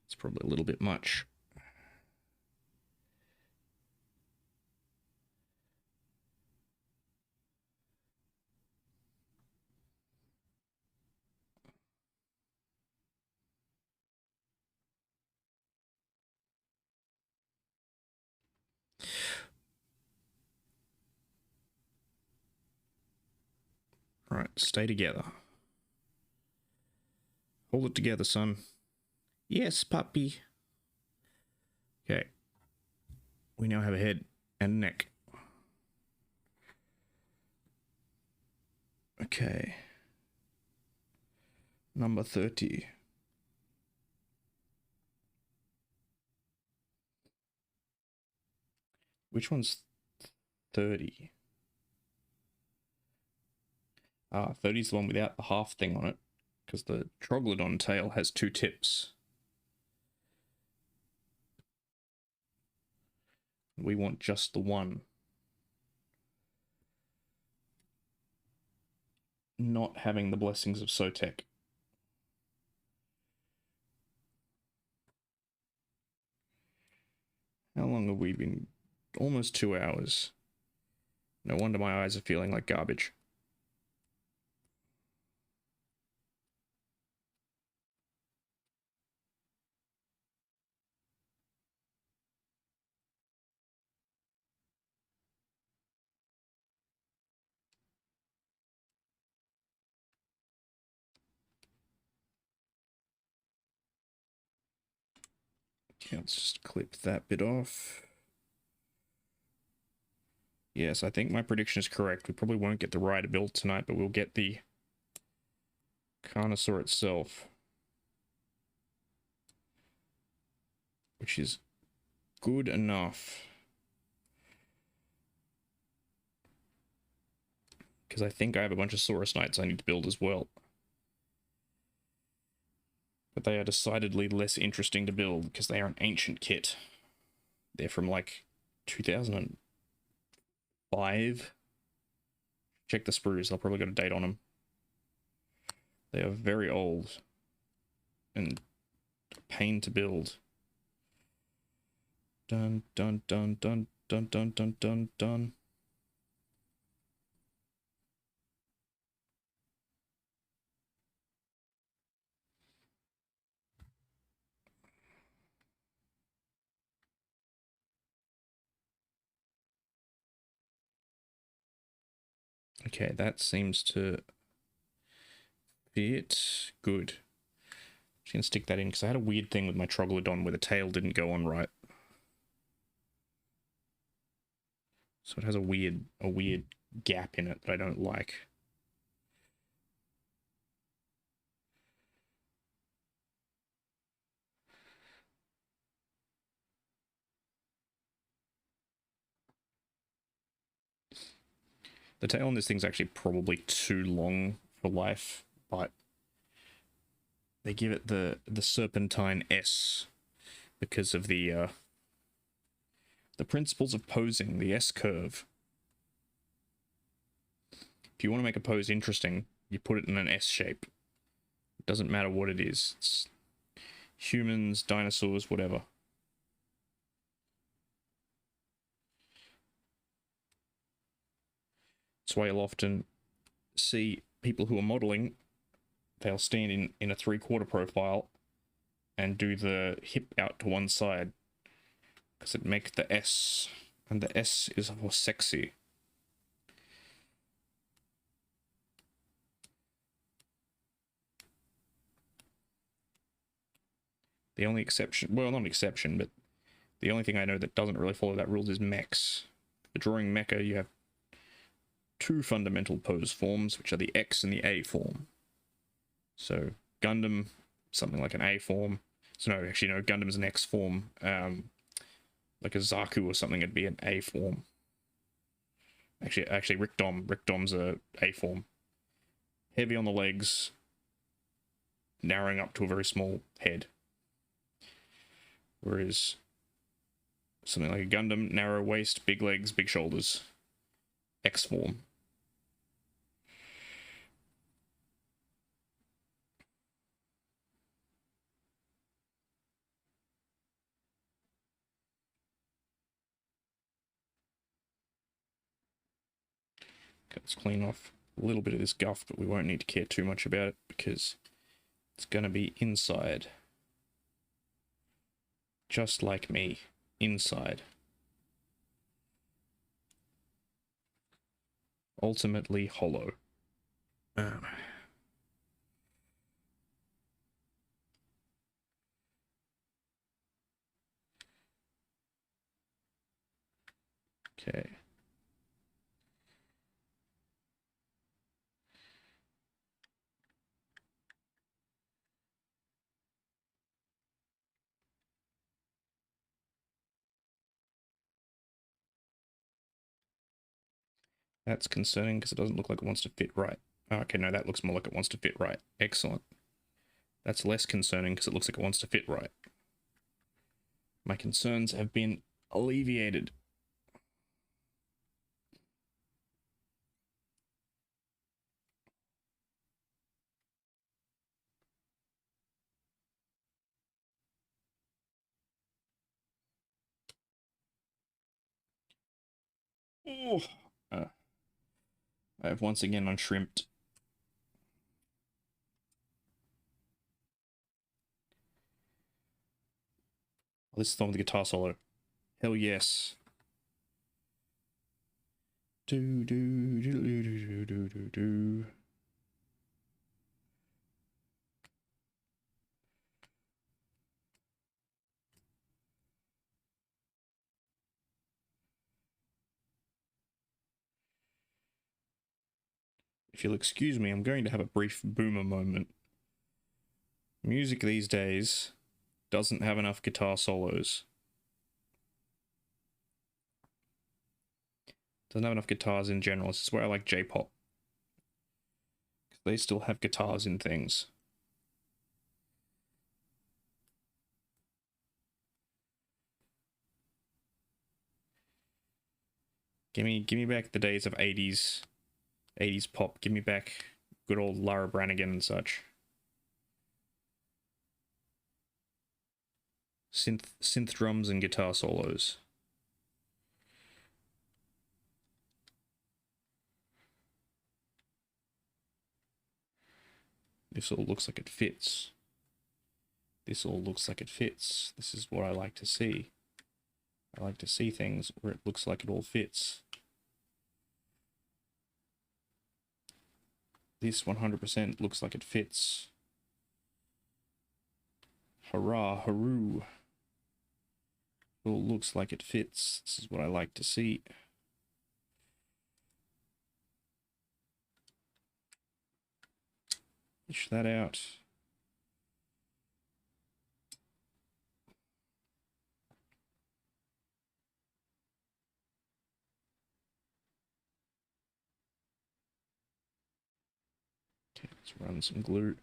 It's probably a little bit much. Right, stay together. Hold it together, son. Yes, puppy. Okay. We now have a head and a neck. Okay. Number 30. Which one's 30? Ah, 30 is the one without the half thing on it, because the Troglodon tail has 2 tips. We want just the one. Not having the blessings of Sotek. How long have we been? Almost 2 hours. No wonder my eyes are feeling like garbage. Okay, let's just clip that bit off. Yes, I think my prediction is correct. We probably won't get the rider build tonight, but we'll get the Carnosaur itself. which is good enough. Because I think I have a bunch of Saurus Knights I need to build as well. But they are decidedly less interesting to build because they are an ancient kit. They're from like 2005. Check the sprues, I'll probably got a date on them. They are very old and a pain to build. Dun dun dun dun dun dun dun dun dun. Okay, that seems to fit good. Just gonna stick that in because I had a weird thing with my Troglodon where the tail didn't go on right. So it has a weird gap in it that I don't like. The tail on this thing's actually probably too long for life, but they give it the serpentine S because of the principles of posing, the S curve. If you want to make a pose interesting, you put it in an S shape. It doesn't matter what it is. It's humans, dinosaurs, whatever. That's why you'll often see people who are modeling, they'll stand in a 3/4 profile and do the hip out to one side because it makes the S, and the S is more sexy. The only exception, well, not an exception, but the only thing I know that doesn't really follow that rule is mechs. For drawing mecha, you have two fundamental pose forms, which are the X and the A form. So Gundam, something like an A form. So no, actually no, Gundam's an X form. Like a Zaku or something, it'd be an A form. Actually, Rickdom's a A form. Heavy on the legs, narrowing up to a very small head. Whereas something like a Gundam, narrow waist, big legs, big shoulders. X form. Okay, let's clean off a little bit of this guff, but we won't need to care too much about it because it's going to be inside. Just like me, inside. Ultimately hollow. Okay. That's concerning because it doesn't look like it wants to fit right. Oh, okay, no, that looks more like it wants to fit right. Excellent. That's less concerning because it looks like it wants to fit right. My concerns have been alleviated. Oh, I have once again unshrimped. Oh, this is the one with the guitar solo. Hell yes. Do do do do do do do do. If you'll excuse me, I'm going to have a brief boomer moment. Music these days doesn't have enough guitar solos. Doesn't have enough guitars in general. This is where I like J-pop. They still have guitars in things. Give me back the days of 80s pop. Give me back good old Lara Branigan and such. Synth drums and guitar solos. This all looks like it fits. This all looks like it fits. This is what I like to see. I like to see things where it looks like it all fits. This 100% looks like it fits. Hurrah, hooroo. It all looks like it fits. This is what I like to see. Fish that out. Okay, let's run some glue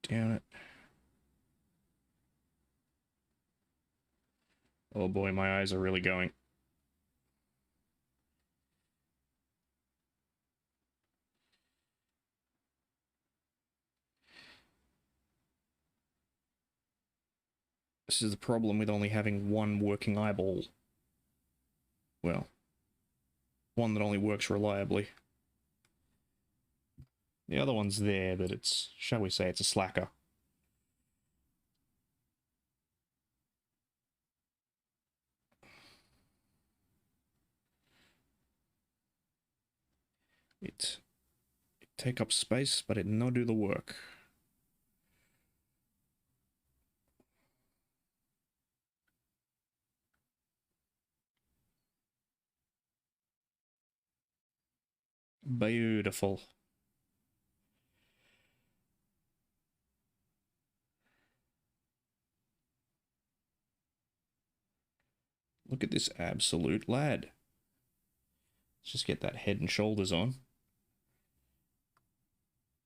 down it. Oh boy, my eyes are really going. This is the problem with only having one working eyeball. Well, one that only works reliably. The other one's there, but it's, shall we say, it's a slacker. It take up space, but it no do the work. Beautiful. Look at this absolute lad. Let's just get that head and shoulders on.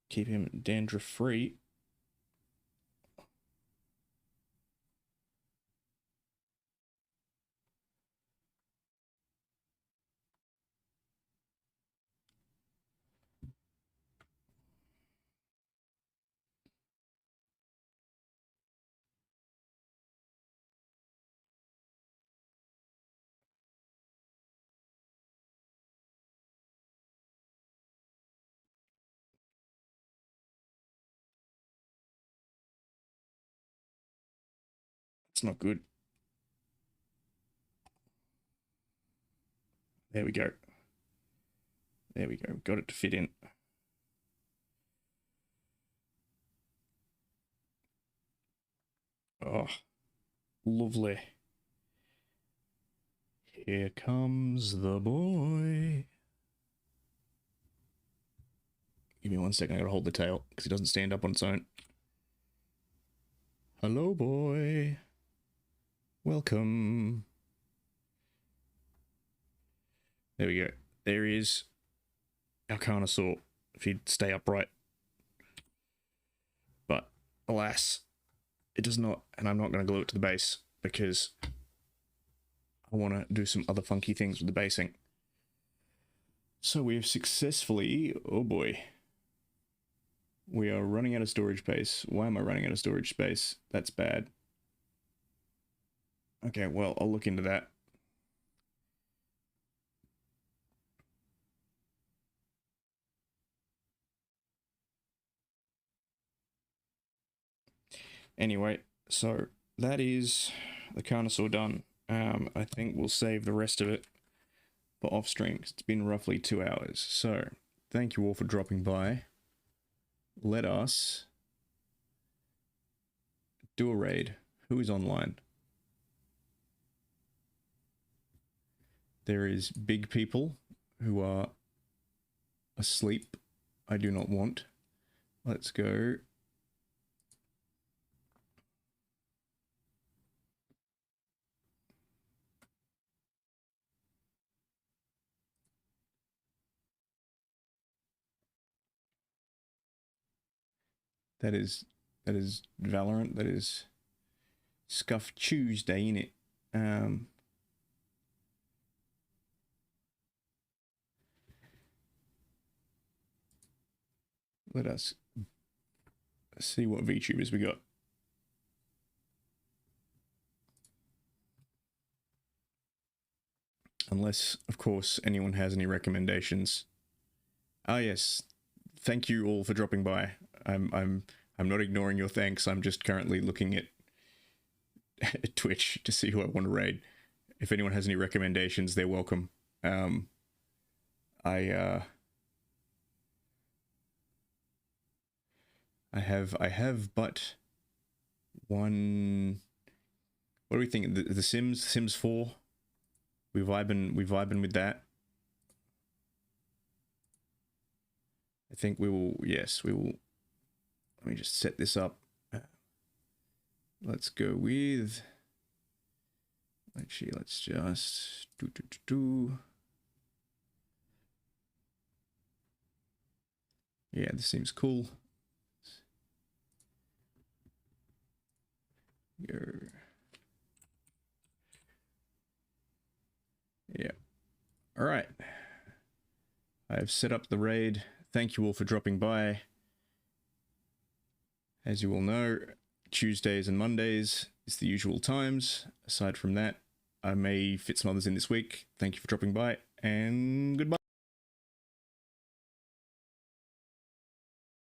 Keep him dandruff free. It's not good. There we go. There we go. Got it to fit in. Oh, lovely. Here comes the boy. Give me 1 second. I gotta hold the tail because it doesn't stand up on its own. Hello, boy. Welcome. There we go. There is our Carnosaur if he'd stay upright. But alas, it does not, and I'm not going to glue it to the base because I want to do some other funky things with the basing. So we have successfully, oh boy, we are running out of storage space. Why am I running out of storage space? That's bad. Okay, well, I'll look into that. Anyway, so that is the Carnosaur done. I think we'll save the rest of it for off stream because it's been roughly 2 hours. So thank you all for dropping by. Let us do a raid. Who is online? There is big people who are asleep. I do not want. Let's go That is Valorant. That is Scuff Tuesday, innit? Let us see what VTubers we got. Unless, of course, anyone has any recommendations. Ah, yes. Thank you all for dropping by. I'm not ignoring your thanks. I'm just currently looking at Twitch to see who I want to raid. If anyone has any recommendations, they're welcome. I have but one. What do we think? The Sims 4. We vibing with that. I think we will. Yes, we will. Let me just set this up. Let's go with. Actually, let's just do. Yeah, this seems cool. Yeah. All right. I've set up the raid. Thank you all for dropping by. As you all know, Tuesdays and Mondays is the usual times. Aside from that, I may fit some others in this week. Thank you for dropping by, and goodbye.